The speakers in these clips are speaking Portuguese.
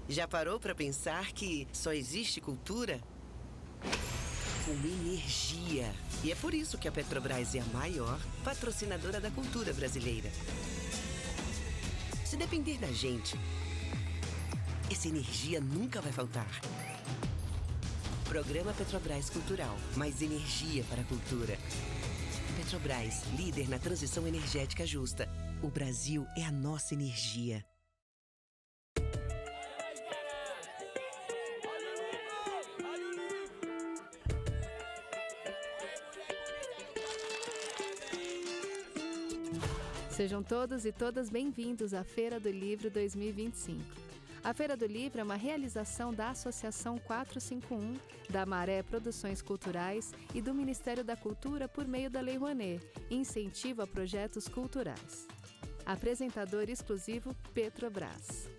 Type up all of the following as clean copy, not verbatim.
Já parou para pensar que só existe cultura com energia? E é por isso que a Petrobras é a maior patrocinadora da cultura brasileira. Se depender da gente, essa energia nunca vai faltar. Programa Petrobras Cultural. Mais energia para a cultura. Petrobras, líder na transição energética justa. O Brasil é a nossa energia. Sejam todos e todas bem-vindos à Feira do Livro 2025. A Feira do Livro é uma realização da Associação 451, da Maré Produções Culturais e do Ministério da Cultura por meio da Lei Rouanet, incentivo a projetos culturais. Apresentador exclusivo Petrobras.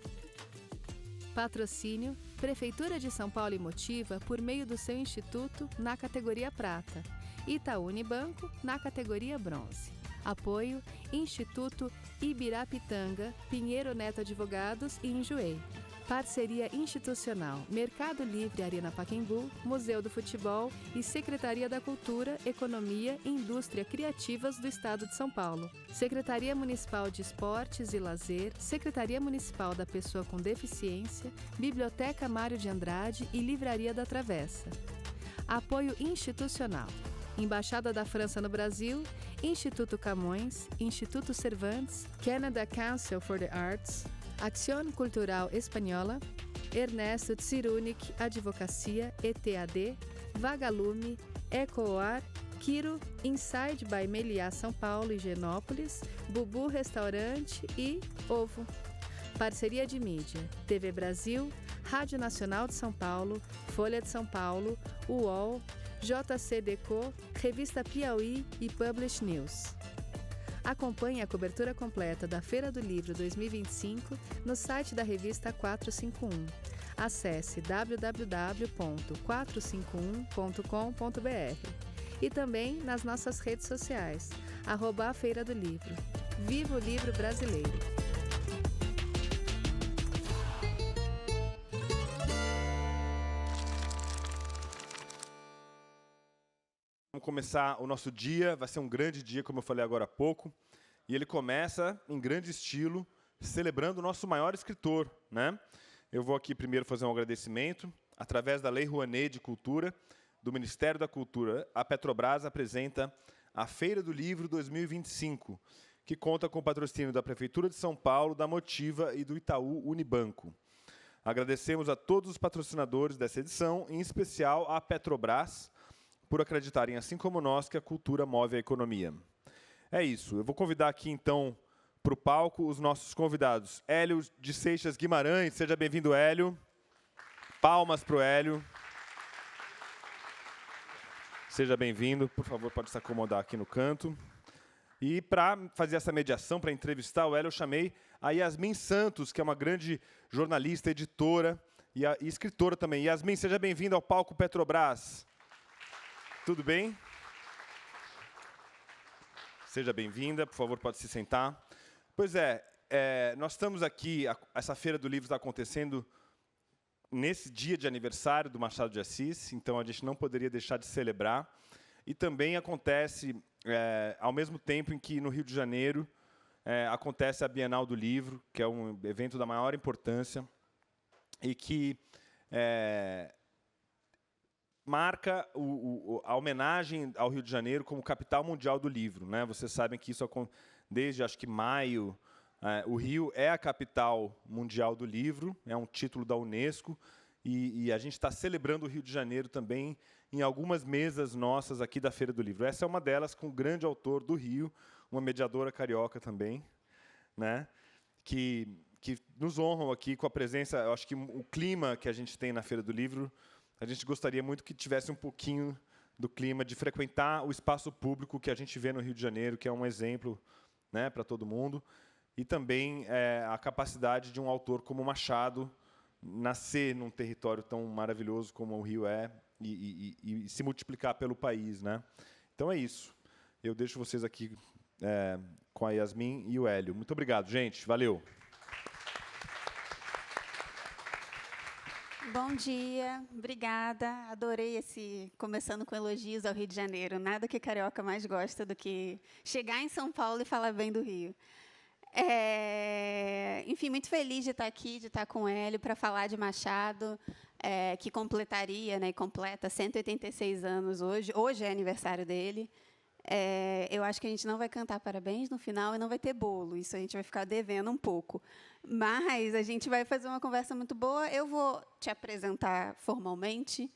Patrocínio Prefeitura de São Paulo e Motiva por meio do seu instituto na categoria Prata, Itaú Unibanco na categoria Bronze. Apoio Instituto Ibirapitanga, Pinheiro Neto Advogados e Enjoei. Parceria institucional Mercado Livre Arena Pacaembu, Museu do Futebol e Secretaria da Cultura, Economia e Indústria Criativas do Estado de São Paulo. Secretaria Municipal de Esportes e Lazer, Secretaria Municipal da Pessoa com Deficiência, Biblioteca Mário de Andrade e Livraria da Travessa. Apoio institucional Embaixada da França no Brasil, Instituto Camões, Instituto Cervantes, Canada Council for the Arts, Acción Cultural Espanhola, Ernesto Tsirunik Advocacia, ETAD, Vagalume, Ecoar, Quiro, Inside by Meliá São Paulo e Genópolis, Bubu Restaurante e Ovo. Parceria de mídia, TV Brasil, Rádio Nacional de São Paulo, Folha de São Paulo, UOL, JCDecaux, Revista Piauí e Publish News. Acompanhe a cobertura completa da Feira do Livro 2025 no site da revista 451. Acesse www.451.com.br e também nas nossas redes sociais, @a Feira do Livro. Viva o livro brasileiro! Vamos começar o nosso dia, vai ser um grande dia, como eu falei agora há pouco, e ele começa em grande estilo, celebrando o nosso maior escritor, né? Eu vou aqui primeiro fazer um agradecimento, através da Lei Rouanet de Cultura, do Ministério da Cultura, a Petrobras apresenta a Feira do Livro 2025, que conta com o patrocínio da Prefeitura de São Paulo, da Motiva e do Itaú Unibanco. Agradecemos a todos os patrocinadores dessa edição, em especial à Petrobras, por acreditarem, assim como nós, que a cultura move a economia. É isso. Eu vou convidar aqui, então, para o palco os nossos convidados. Hélio de Seixas Guimarães. Seja bem-vindo, Hélio. Palmas para o Hélio. Seja bem-vindo. Por favor, pode se acomodar aqui no canto. E para fazer essa mediação, para entrevistar o Hélio, eu chamei a Yasmin Santos, que é uma grande jornalista, editora e escritora também. Yasmin, seja bem-vinda ao palco Petrobras. Tudo bem? Seja bem-vinda, por favor, pode se sentar. Pois é, nós estamos aqui, essa Feira do Livro está acontecendo nesse dia de aniversário do Machado de Assis, então a gente não poderia deixar de celebrar. E também acontece, ao mesmo tempo em que no Rio de Janeiro acontece a Bienal do Livro, que é um evento da maior importância e que marca a homenagem ao Rio de Janeiro como capital mundial do livro, né? Vocês sabem que isso desde acho que maio, o Rio é a capital mundial do livro, é um título da Unesco e a gente está celebrando o Rio de Janeiro também em algumas mesas nossas aqui da Feira do Livro. Essa é uma delas com um grande autor do Rio, uma mediadora carioca também, né? Que nos honram aqui com a presença. Eu acho que o clima que a gente tem na Feira do Livro, a gente gostaria muito que tivesse um pouquinho do clima de frequentar o espaço público que a gente vê no Rio de Janeiro, que é um exemplo, né, para todo mundo, e também a capacidade de um autor como Machado nascer num território tão maravilhoso como o Rio é e se multiplicar pelo país, né? Então é isso. Eu deixo vocês aqui com a Yasmin e o Hélio. Muito obrigado, gente. Valeu. Bom dia, obrigada. Adorei começando com elogios ao Rio de Janeiro. Nada que carioca mais gosta do que chegar em São Paulo e falar bem do Rio. Enfim, muito feliz de estar aqui, de estar com o Hélio para falar de Machado, que completaria, né, e completa 186 anos hoje. Hoje é aniversário dele. Eu acho que a gente não vai cantar parabéns no final e não vai ter bolo. Isso a gente vai ficar devendo um pouco. Mas a gente vai fazer uma conversa muito boa. Eu vou te apresentar formalmente.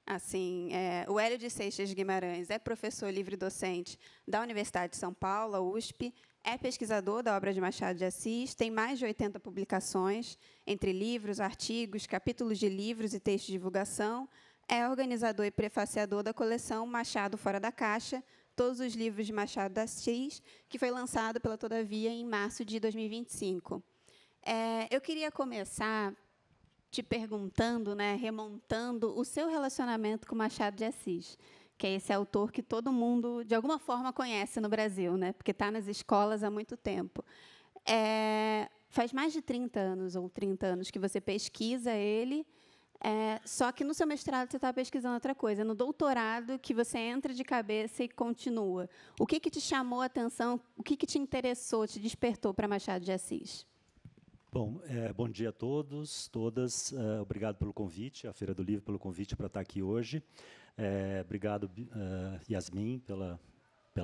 Assim, o Hélio de Seixas Guimarães é professor livre-docente da Universidade de São Paulo, a USP, é pesquisador da obra de Machado de Assis, tem mais de 80 publicações, entre livros, artigos, capítulos de livros e textos de divulgação, é organizador e prefaciador da coleção Machado Fora da Caixa, todos os livros de Machado de Assis, que foi lançado pela Todavia em março de 2025. Eu queria começar te perguntando, né, remontando o seu relacionamento com Machado de Assis, que é esse autor que todo mundo, de alguma forma, conhece no Brasil, né, porque está nas escolas há muito tempo. Faz mais de 30 anos, ou 30 anos, que você pesquisa ele, só que no seu mestrado você está pesquisando outra coisa. No doutorado, que você entra de cabeça e continua. O que te chamou a atenção? O que te interessou, te despertou para Machado de Assis? Bom, bom dia a todos, todas. Obrigado pelo convite, a Feira do Livro, pelo convite para estar aqui hoje. Obrigado, Yasmin, pela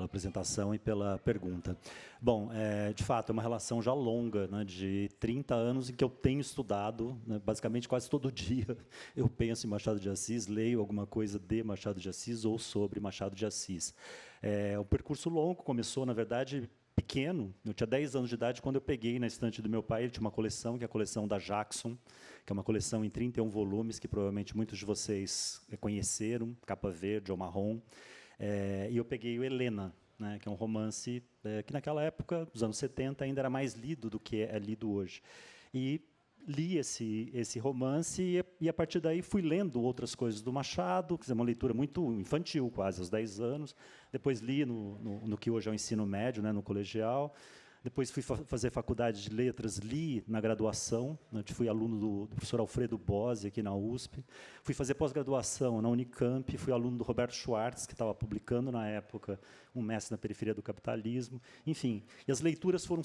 apresentação e pela pergunta. Bom, de fato, é uma relação já longa, né, de 30 anos, em que eu tenho estudado, né, basicamente quase todo dia eu penso em Machado de Assis, leio alguma coisa de Machado de Assis ou sobre Machado de Assis. Um percurso longo, começou, na verdade, pequeno. Eu tinha 10 anos de idade quando eu peguei na estante do meu pai. Ele tinha uma coleção, que é a coleção da Jackson, que é uma coleção em 31 volumes, que provavelmente muitos de vocês conheceram, capa verde ou marrom. E eu peguei o Helena, né, que é um romance que, naquela época, nos anos 70, ainda era mais lido do que é lido hoje. E li esse romance e, a partir daí, fui lendo outras coisas do Machado, quer dizer, uma leitura muito infantil, quase, aos 10 anos. Depois li no que hoje é o ensino médio, né, no colegial. Depois fui fazer faculdade de letras, li na graduação, né, fui aluno do professor Alfredo Bose, aqui na USP. Fui fazer pós-graduação na Unicamp, fui aluno do Roberto Schwartz, que estava publicando, na época, Um Mestre na Periferia do Capitalismo. Enfim, e as leituras foram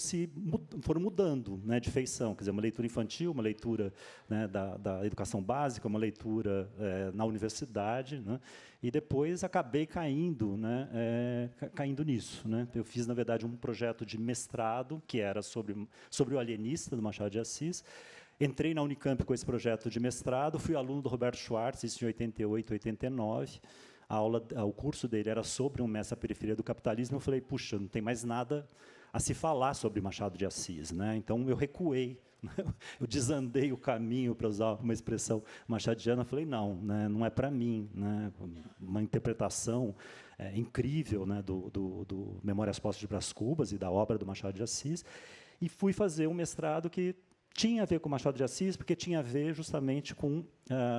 mudando, né, de feição. Quer dizer, uma leitura infantil, uma leitura, né, da educação básica, uma leitura na universidade, né, e depois acabei caindo nisso, né. Eu fiz, na verdade, um projeto de mestrado, que era sobre o alienista, do Machado de Assis. Entrei na Unicamp com esse projeto de mestrado, fui aluno do Roberto Schwartz, isso em 88, 89. O curso dele era sobre Um Mestre na Periferia do Capitalismo. Eu falei, puxa, não tem mais nada a se falar sobre Machado de Assis, né? Então, eu recuei, né? Eu desandei o caminho, para usar uma expressão machadiana. Falei, não, né, não é para mim, né? Uma interpretação incrível, né, do Memórias Póstumas de Brás Cubas e da obra do Machado de Assis. E fui fazer um mestrado que tinha a ver com o Machado de Assis, porque tinha a ver justamente com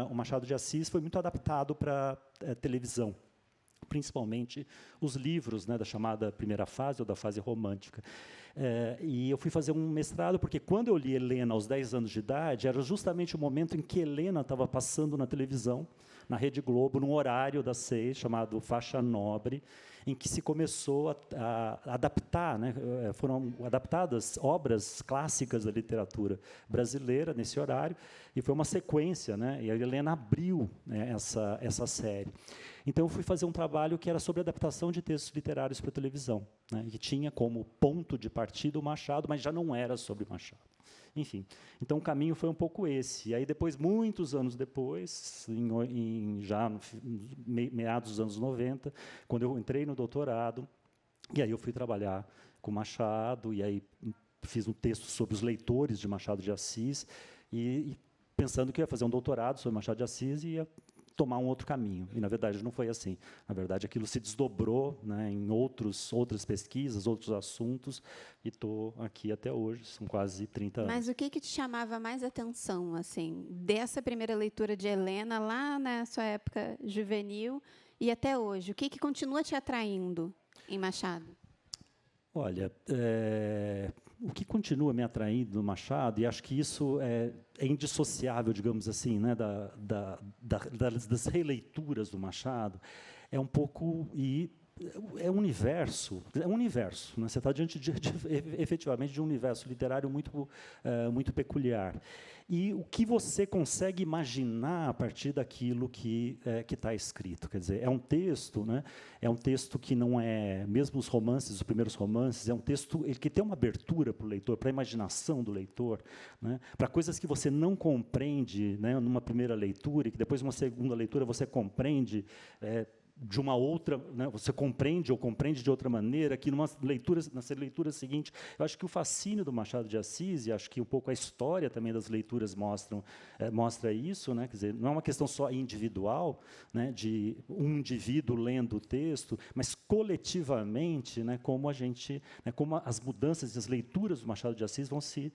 o Machado de Assis, foi muito adaptado para televisão, principalmente os livros, né, da chamada primeira fase, ou da fase romântica. E eu fui fazer um mestrado, porque quando eu li Helena aos 10 anos de idade, era justamente o momento em que Helena estava passando na televisão, na Rede Globo, num horário das 6, chamado Faixa Nobre, em que se começou a adaptar, né, foram adaptadas obras clássicas da literatura brasileira nesse horário, e foi uma sequência, né, e a Helena abriu, né, essa série. Então, eu fui fazer um trabalho que era sobre adaptação de textos literários para televisão, né, que tinha como ponto de partida o Machado, mas já não era sobre Machado. Enfim, então o caminho foi um pouco esse. E aí, depois, muitos anos depois, já no meados dos anos 90, quando eu entrei no doutorado, e aí eu fui trabalhar com Machado, e aí fiz um texto sobre os leitores de Machado de Assis, e pensando que ia fazer um doutorado sobre Machado de Assis e ia tomar um outro caminho. E, na verdade, não foi assim. Na verdade, aquilo se desdobrou, né, em outras pesquisas, outros assuntos, e estou aqui até hoje, são quase 30 anos. Mas o que te chamava mais atenção, assim, dessa primeira leitura de Helena, lá na sua época juvenil, e até hoje? O que continua te atraindo em Machado? Olha, o que continua me atraindo no Machado, e acho que isso é indissociável, digamos assim, né, das releituras do Machado, é um pouco é um universo, né? Você está diante efetivamente de um universo literário muito peculiar. E o que você consegue imaginar a partir daquilo que está escrito. Quer dizer, é um texto, né? É um texto que não é, mesmo os romances, os primeiros romances, é um texto que tem uma abertura para o leitor, para a imaginação do leitor, né? Para coisas que você não compreende, né, numa primeira leitura, e que depois, numa segunda leitura, você compreende de uma outra, né, você compreende ou compreende de outra maneira, que nessa leitura seguinte, eu acho que o fascínio do Machado de Assis, e acho que um pouco a história também das leituras mostra isso, né, quer dizer, não é uma questão só individual, né, de um indivíduo lendo o texto, mas coletivamente, né, como como as mudanças, as leituras do Machado de Assis vão se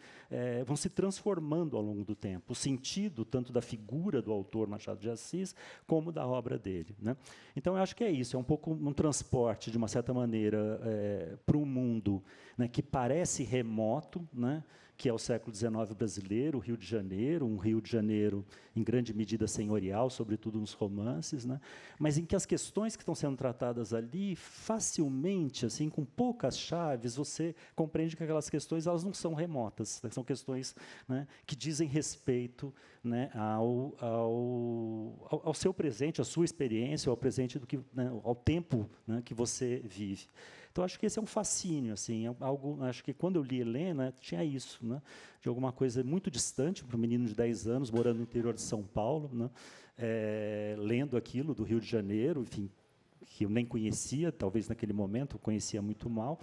transformando ao longo do tempo, o sentido tanto da figura do autor Machado de Assis como da obra dele, né? Então, eu acho que é isso, é um pouco um transporte, de uma certa maneira, para um mundo, né, que parece remoto, né, que é o século XIX brasileiro, o Rio de Janeiro, um Rio de Janeiro, em grande medida, senhorial, sobretudo nos romances, né, mas em que as questões que estão sendo tratadas ali, facilmente, assim, com poucas chaves, você compreende que aquelas questões elas não são remotas, são questões, né, que dizem respeito, né, ao seu presente, à sua experiência, ao presente né, ao tempo, né, que você vive. Então, acho que esse é um fascínio, assim, algo. Acho que quando eu li Helena tinha isso, né, de alguma coisa muito distante para um menino de 10 anos morando no interior de São Paulo, né, lendo aquilo do Rio de Janeiro, enfim, que eu nem conhecia, talvez naquele momento eu conhecia muito mal,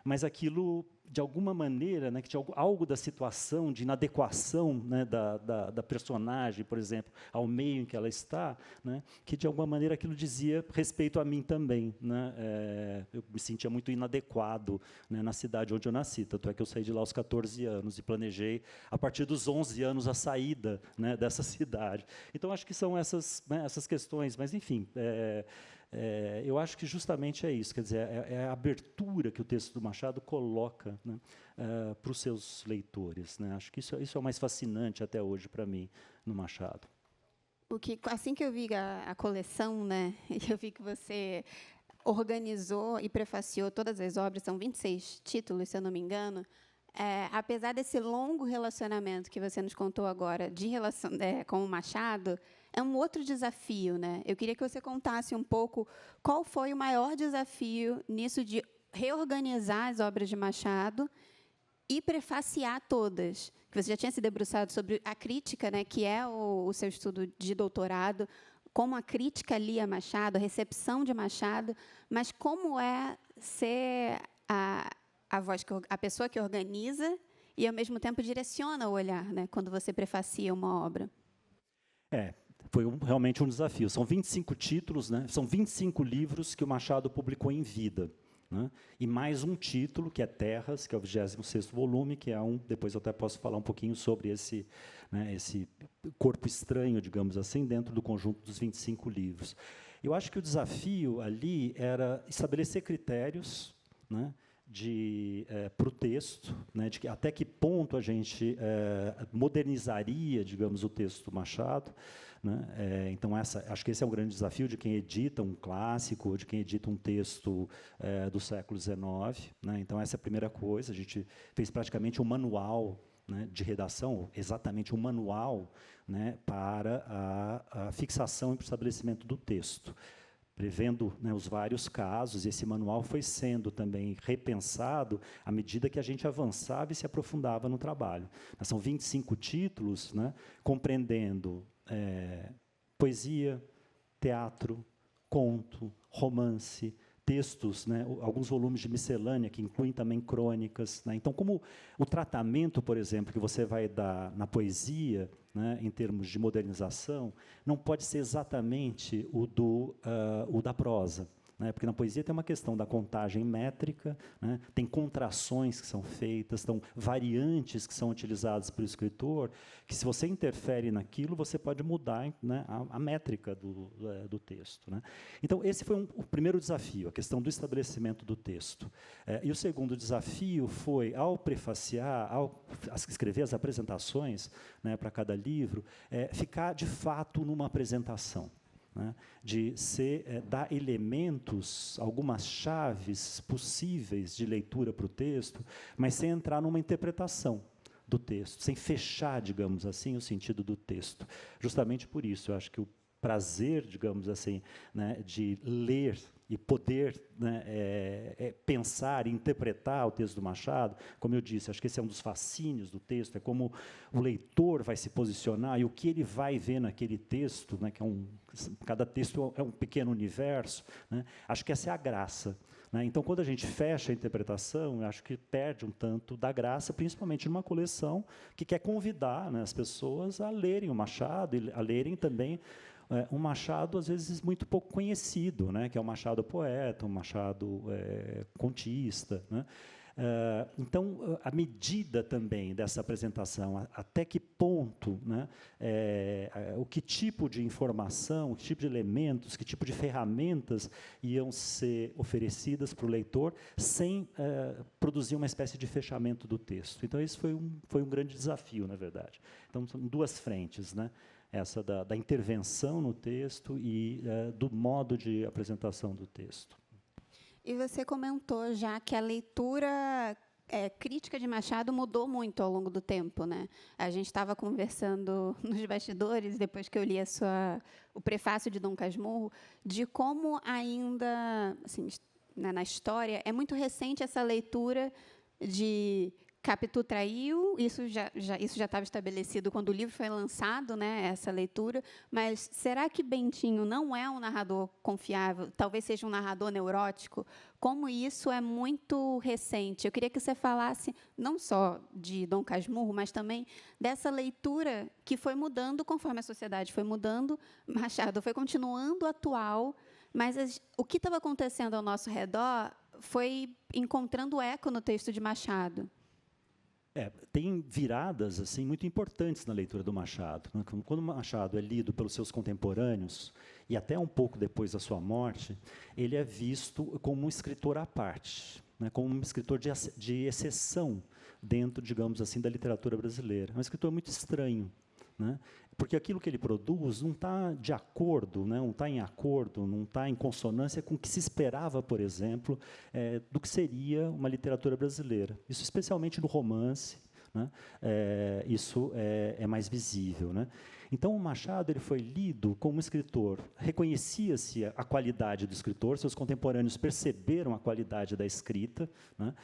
mas aquilo, de alguma maneira, né, que tinha algo da situação, de inadequação, né, da personagem, por exemplo, ao meio em que ela está, né, que, de alguma maneira, aquilo dizia respeito a mim também. Né, eu me sentia muito inadequado, né, na cidade onde eu nasci, tanto é que eu saí de lá aos 14 anos e planejei, a partir dos 11 anos, a saída, né, dessa cidade. Então, acho que são essas questões, mas, enfim... eu acho que justamente é isso, quer dizer, é a abertura que o texto do Machado coloca, né, para os seus leitores, né? Acho que isso é o mais fascinante até hoje para mim no Machado. Assim que eu vi a coleção, né, eu vi que você organizou e prefaciou todas as obras, são 26 títulos, se eu não me engano. Apesar desse longo relacionamento que você nos contou agora de relação com o Machado, é um outro desafio, né? Eu queria que você contasse um pouco qual foi o maior desafio nisso de reorganizar as obras de Machado e prefaciar todas. Que você já tinha se debruçado sobre a crítica, né, que é o seu estudo de doutorado, como a crítica lia Machado, a recepção de Machado, mas como é ser a pessoa que organiza e, ao mesmo tempo, direciona o olhar, né, quando você prefacia uma obra. Foi realmente um desafio. São 25 títulos, né? São 25 livros que o Machado publicou em vida. Né? E mais um título, que é Terras, que é o 26º volume, que é depois eu até posso falar um pouquinho sobre esse corpo estranho, digamos assim, dentro do conjunto dos 25 livros. Eu acho que o desafio ali era estabelecer critérios, né, para o texto, né, de até que ponto a gente modernizaria, digamos, o texto do Machado. Né? Então, acho que esse é um grande desafio de quem edita um clássico, de quem edita um texto do século XIX. Né? Então, essa é a primeira coisa. A gente fez praticamente um manual, né, de redação, exatamente um manual, né, para a fixação e para o estabelecimento do texto, prevendo, né, os vários casos, e esse manual foi sendo também repensado à medida que a gente avançava e se aprofundava no trabalho. São 25 títulos, né, compreendendo poesia, teatro, conto, romance, textos, né, alguns volumes de miscelânea, que incluem também crônicas. Né. Então, como o tratamento, por exemplo, que você vai dar na poesia, né, em termos de modernização, não pode ser exatamente o da prosa. né? Porque na poesia tem uma questão da contagem métrica, né? Tem contrações que são feitas, então variantes que são utilizadas pelo escritor, que se você interfere naquilo, você pode mudar, né, a métrica do texto, né? Então, esse foi o primeiro desafio, a questão do estabelecimento do texto. E o segundo desafio foi, ao prefaciar, ao escrever as apresentações, né, para cada livro, ficar, de fato, numa apresentação, né, de dar elementos, algumas chaves possíveis de leitura para o texto, mas sem entrar numa interpretação do texto, sem fechar, digamos assim, o sentido do texto. Justamente por isso, eu acho que o prazer, digamos assim, né, de ler e poder, né, pensar e interpretar o texto do Machado, como eu disse, acho que esse é um dos fascínios do texto, é como o leitor vai se posicionar e o que ele vai ver naquele texto, né, que cada texto é um pequeno universo, né, acho que essa é a graça, né. Então, quando a gente fecha a interpretação, eu acho que perde um tanto da graça, principalmente numa coleção que quer convidar, né, as pessoas a lerem o Machado e a lerem também um Machado, às vezes, muito pouco conhecido, né, que é o Machado poeta, um Machado contista, né. Então, a medida também dessa apresentação, até que ponto, né, o que tipo de informação, que tipo de elementos, que tipo de ferramentas iam ser oferecidas para o leitor sem produzir uma espécie de fechamento do texto. Então, esse foi um grande desafio, na verdade. Então, são duas frentes, né? Essa da intervenção no texto e do modo de apresentação do texto. E você comentou já que a leitura crítica de Machado mudou muito ao longo do tempo, né? A gente estava conversando nos bastidores, depois que eu li o prefácio de Dom Casmurro, de como ainda, assim, na história, é muito recente essa leitura de Capitu traiu, isso já estava estabelecido quando o livro foi lançado, né, essa leitura, mas será que Bentinho não é um narrador confiável? Talvez seja um narrador neurótico? Como isso é muito recente? Eu queria que você falasse não só de Dom Casmurro, mas também dessa leitura que foi mudando conforme a sociedade foi mudando, Machado foi continuando atual, mas o que estava acontecendo ao nosso redor foi encontrando eco no texto de Machado. Tem viradas assim muito importantes na leitura do Machado, né? Quando o Machado é lido pelos seus contemporâneos, e até um pouco depois da sua morte, ele é visto como um escritor à parte, né? Como um escritor de exceção dentro, digamos assim, da literatura brasileira. É um escritor muito estranho, né? Porque aquilo que ele produz não está de acordo, né? Não está em acordo, não está em consonância com o que se esperava, por exemplo, do que seria uma literatura brasileira. Isso especialmente no romance, né? Isso é mais visível, né? Então, o Machado ele foi lido como um escritor, reconhecia-se a qualidade do escritor, seus contemporâneos perceberam a qualidade da escrita, né?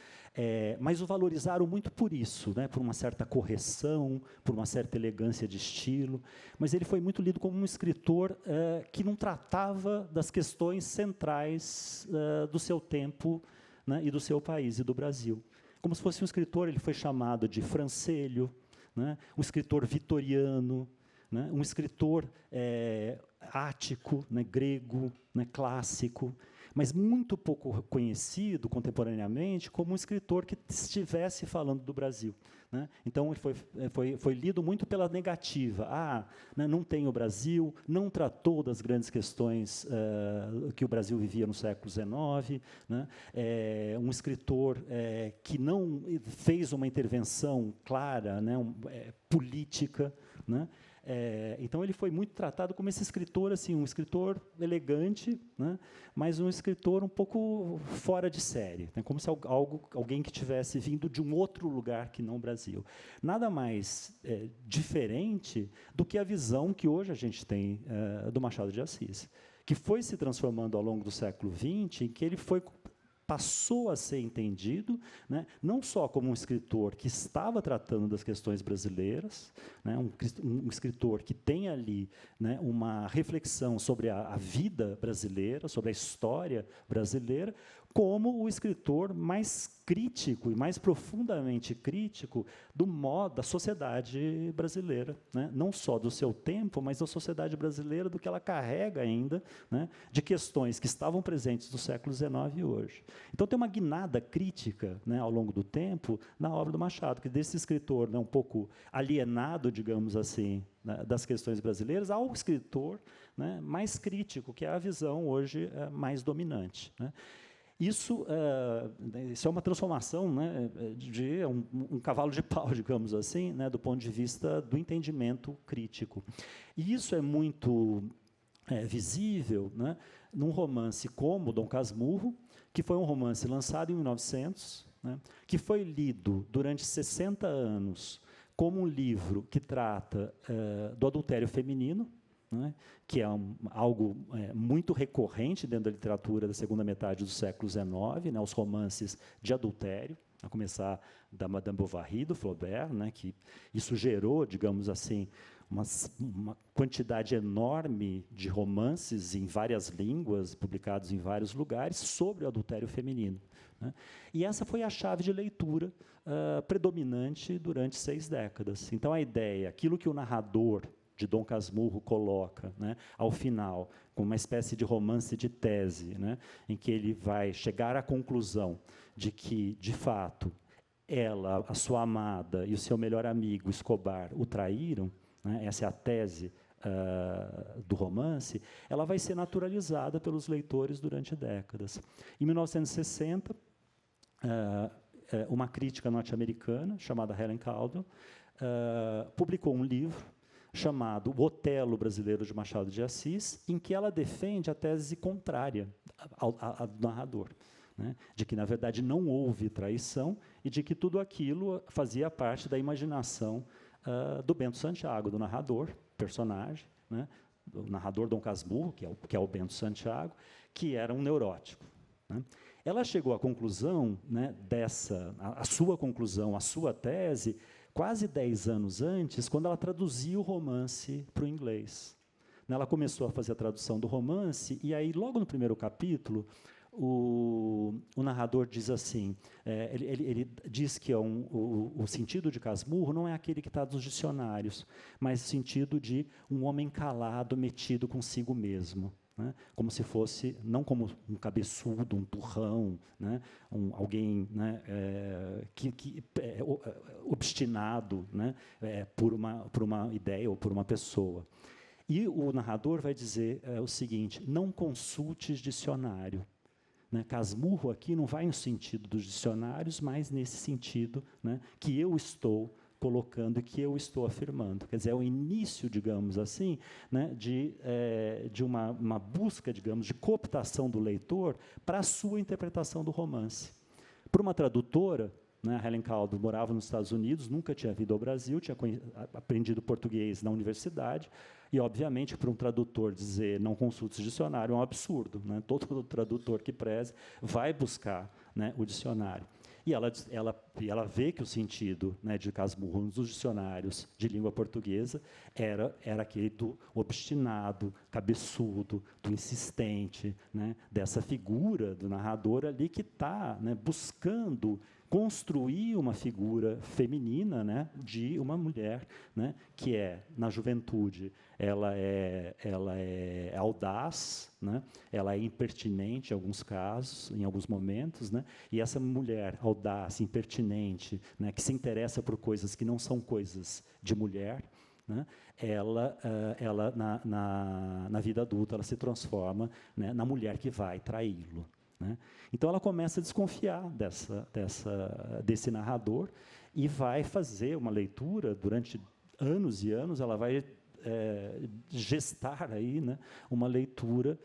Mas o valorizaram muito por isso, né? Por uma certa correção, por uma certa elegância de estilo, mas ele foi muito lido como um escritor que não tratava das questões centrais do seu tempo, né? E do seu país e do Brasil. Como se fosse um escritor, ele foi chamado de francelho, né? Um escritor vitoriano, né? Um escritor ático, né? Grego, né? Clássico, mas muito pouco conhecido contemporaneamente como um escritor que estivesse falando do Brasil, né? Então, ele foi lido muito pela negativa. Né, não tem o Brasil, não tratou das grandes questões que o Brasil vivia no século XIX, né? Um escritor que não fez uma intervenção clara, né? Política, né? Então, ele foi muito tratado como esse escritor, assim, um escritor elegante, né, mas um escritor um pouco fora de série, né, como se alguém que tivesse vindo de um outro lugar que não o Brasil. Nada mais diferente do que a visão que hoje a gente tem do Machado de Assis, que foi se transformando ao longo do século XX, em que ele passou a ser entendido, né, não só como um escritor que estava tratando das questões brasileiras, né, um escritor que tem ali, né, uma reflexão sobre a vida brasileira, sobre a história brasileira, como o escritor mais crítico e mais profundamente crítico do modo da sociedade brasileira, né? Não só do seu tempo, mas da sociedade brasileira, do que ela carrega ainda, né? De questões que estavam presentes no século XIX e hoje. Então, tem uma guinada crítica, né, ao longo do tempo na obra do Machado, que desse escritor, né, um pouco alienado, digamos assim, né, das questões brasileiras, ao escritor, né, mais crítico, que é a visão hoje mais dominante, né? Isso é uma transformação, né, de um cavalo de pau, digamos assim, né, do ponto de vista do entendimento crítico. E isso é muito visível, né, num romance como Dom Casmurro, que foi um romance lançado em 1900, né, que foi lido durante 60 anos como um livro que trata do adultério feminino, né, que é algo muito recorrente dentro da literatura da segunda metade do século XIX, né, os romances de adultério, a começar da Madame Bovary, do Flaubert, né, que isso gerou, digamos assim, uma quantidade enorme de romances em várias línguas, publicados em vários lugares, sobre o adultério feminino, né. E essa foi a chave de leitura predominante durante 6 décadas. Então, a ideia, aquilo que o narrador de Dom Casmurro coloca, né, ao final, com uma espécie de romance de tese, né, em que ele vai chegar à conclusão de que, de fato, ela, a sua amada e o seu melhor amigo, Escobar, o traíram, né, essa é a tese do romance, ela vai ser naturalizada pelos leitores durante décadas. Em 1960, uma crítica norte-americana, chamada Helen Caldwell, publicou um livro chamado O Otelo Brasileiro de Machado de Assis, em que ela defende a tese contrária ao narrador, né, de que, na verdade, não houve traição e de que tudo aquilo fazia parte da imaginação do Bento Santiago, do narrador, personagem, né, o narrador Dom Casmurro, que é o Bento Santiago, que era um neurótico, né. Ela chegou à conclusão, né, a sua conclusão, a sua tese, quase 10 anos antes, quando ela traduziu o romance para o inglês. Ela começou a fazer a tradução do romance, e aí, logo no primeiro capítulo, o narrador diz assim, ele diz que o sentido de Casmurro não é aquele que está nos dicionários, mas o sentido de um homem calado, metido consigo mesmo, né? Como se fosse, não como um cabeçudo, um turrão, né? Alguém, né, obstinado, né, por uma ideia ou por uma pessoa. E o narrador vai dizer o seguinte: não consultes dicionário. Né? Casmurro aqui não vai no sentido dos dicionários, mas nesse sentido, né, que eu estou colocando e que eu estou afirmando. Quer dizer, é o início, digamos assim, né, de uma busca, digamos, de cooptação do leitor para a sua interpretação do romance. Para uma tradutora, né, a Helen Caldwell morava nos Estados Unidos, nunca tinha vindo ao Brasil, tinha aprendido português na universidade, e, obviamente, para um tradutor dizer não consulte o dicionário é um absurdo, né? Todo tradutor que preze vai buscar, né, o dicionário. E ela vê que o sentido, né, de Casmurro nos dicionários de língua portuguesa era aquele do obstinado, cabeçudo, do insistente, né, dessa figura do narrador ali que está, né, buscando construir uma figura feminina, né, de uma mulher, né, que na juventude, ela é audaz, né, ela é impertinente em alguns casos, em alguns momentos, né, e essa mulher audaz, impertinente, né, que se interessa por coisas que não são coisas de mulher, né, ela na vida adulta ela se transforma, né, na mulher que vai traí-lo. Né? Então, ela começa a desconfiar desse narrador e vai fazer uma leitura durante anos e anos. Ela vai gestar aí, né, uma leitura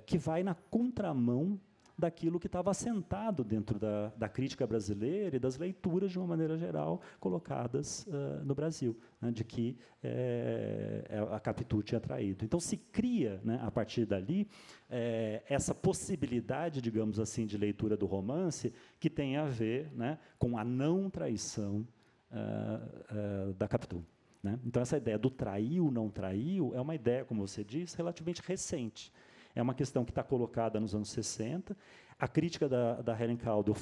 que vai na contramão daquilo que estava assentado dentro da crítica brasileira e das leituras, de uma maneira geral, colocadas no Brasil, né, de que a Capitu tinha traído. Então, se cria, né, a partir dali, essa possibilidade, digamos assim, de leitura do romance que tem a ver, né, com a não traição da Capitu. Né? Então, essa ideia do traiu, não traiu, é uma ideia, como você disse, relativamente recente. é uma questão que está colocada nos anos 60. A crítica da Helen Caldwell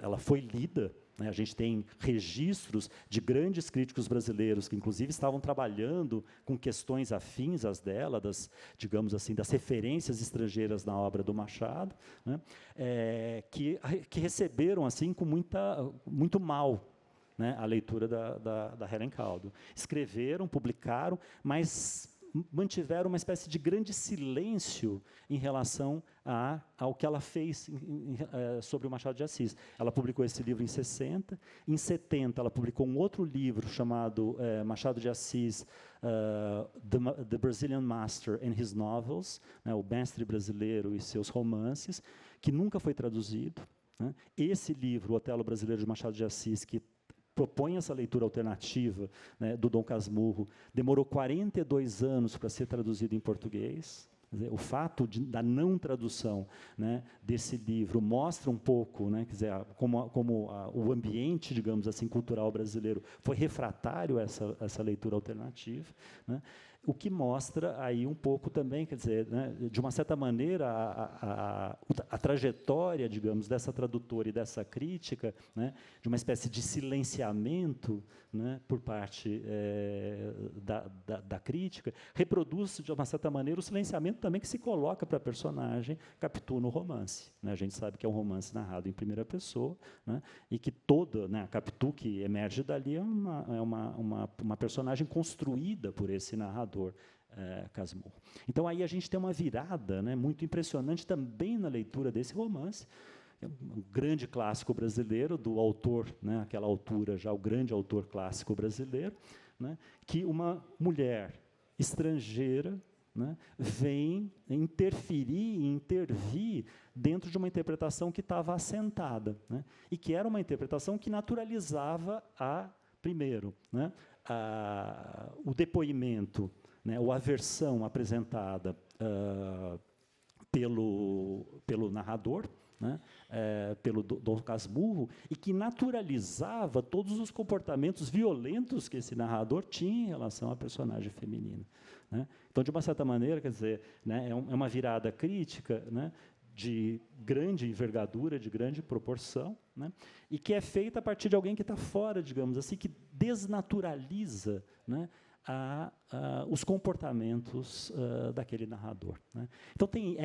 ela foi lida, né? A gente tem registros de grandes críticos brasileiros que, inclusive, estavam trabalhando com questões afins às dela, digamos assim, das referências estrangeiras na obra do Machado, né? Que receberam assim com muito mal, né, a leitura da Helen Caldwell. Escreveram, publicaram, mas mantiveram uma espécie de grande silêncio em relação ao que ela fez sobre o Machado de Assis. Ela publicou esse livro em 60. Em 70, ela publicou um outro livro chamado Machado de Assis, The Brazilian Master and His Novels, né, o mestre brasileiro e seus romances, que nunca foi traduzido, né. Esse livro, O Otelo Brasileiro de Machado de Assis, que propõe essa leitura alternativa, né, do Dom Casmurro, demorou 42 anos para ser traduzido em português. Quer dizer, o fato da não tradução, né, desse livro mostra um pouco, né, quer dizer, como o ambiente, digamos assim, cultural brasileiro foi refratário a essa leitura alternativa, né, o que mostra aí um pouco também, quer dizer, né, de uma certa maneira, a trajetória, digamos, dessa tradutora e dessa crítica, né, de uma espécie de silenciamento, né, por parte da crítica, reproduz, de uma certa maneira, o silenciamento também que se coloca para a personagem Capitu no romance, né. A gente sabe que é um romance narrado em primeira pessoa, né, e que toda, né, a Capitu que emerge dali é uma personagem construída por esse narrador, Casmurro. Então, aí a gente tem uma virada, né, muito impressionante também na leitura desse romance, um grande clássico brasileiro, do autor, né, aquela altura já, o grande autor clássico brasileiro, né, que uma mulher estrangeira, né, vem interferir e intervir dentro de uma interpretação que estava assentada, né, e que era uma interpretação que naturalizava primeiro, né, o depoimento, né, ou a versão apresentada pelo narrador, né, pelo Dom Casmurro, e que naturalizava todos os comportamentos violentos que esse narrador tinha em relação à personagem feminina, né. Então, de uma certa maneira, quer dizer, né, é uma virada crítica, né, de grande envergadura, de grande proporção, né, e que é feita a partir de alguém que está fora, digamos assim, que desnaturaliza, né, os comportamentos daquele narrador, né. Então, tem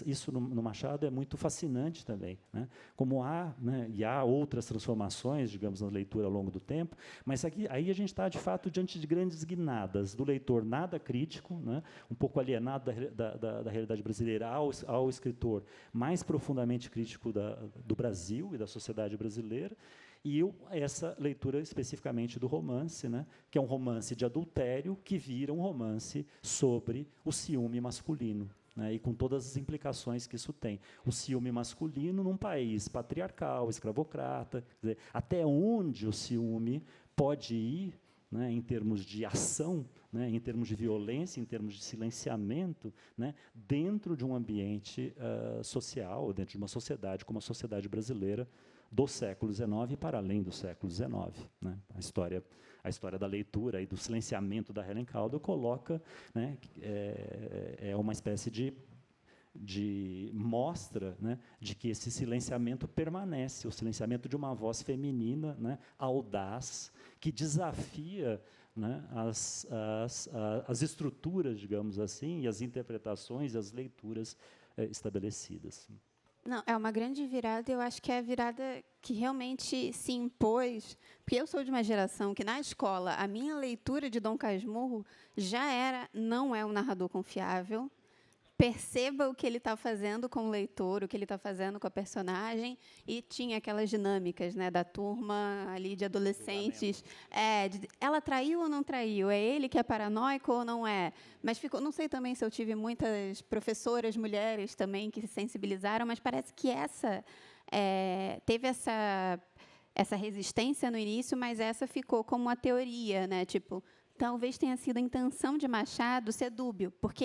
isso no Machado é muito fascinante também, né, como né, e há outras transformações, digamos, na leitura ao longo do tempo, mas aí a gente está, de fato, diante de grandes guinadas do leitor nada crítico, né, um pouco alienado da realidade brasileira, ao escritor mais profundamente crítico do Brasil e da sociedade brasileira, e essa leitura especificamente do romance, né, que é um romance de adultério que vira um romance sobre o ciúme masculino, né, e com todas as implicações que isso tem. O ciúme masculino num país patriarcal, escravocrata, quer dizer, até onde o ciúme pode ir, né, em termos de ação, né, em termos de violência, em termos de silenciamento, né, dentro de um ambiente social, dentro de uma sociedade como a sociedade brasileira, do século XIX e para além do século XIX. Né? A história da leitura e do silenciamento da Helen Caldwell coloca, né, uma espécie de mostra, né, de que esse silenciamento permanece, o silenciamento de uma voz feminina, né, audaz, que desafia, né, as estruturas, digamos assim, e as interpretações, as leituras estabelecidas. Não, é uma grande virada, eu acho que é a virada que realmente se impôs, porque eu sou de uma geração que, na escola, a minha leitura de Dom Casmurro não é um narrador confiável, perceba o que ele está fazendo com o leitor, o que ele está fazendo com a personagem, e tinha aquelas dinâmicas, né, da turma ali de adolescentes. Ela traiu ou não traiu? É ele que é paranoico ou não é? Mas não sei também se eu tive muitas professoras mulheres também que se sensibilizaram, mas parece que teve essa resistência no início, mas essa ficou como uma teoria, né? Tipo, talvez tenha sido a intenção de Machado ser dúbio, porque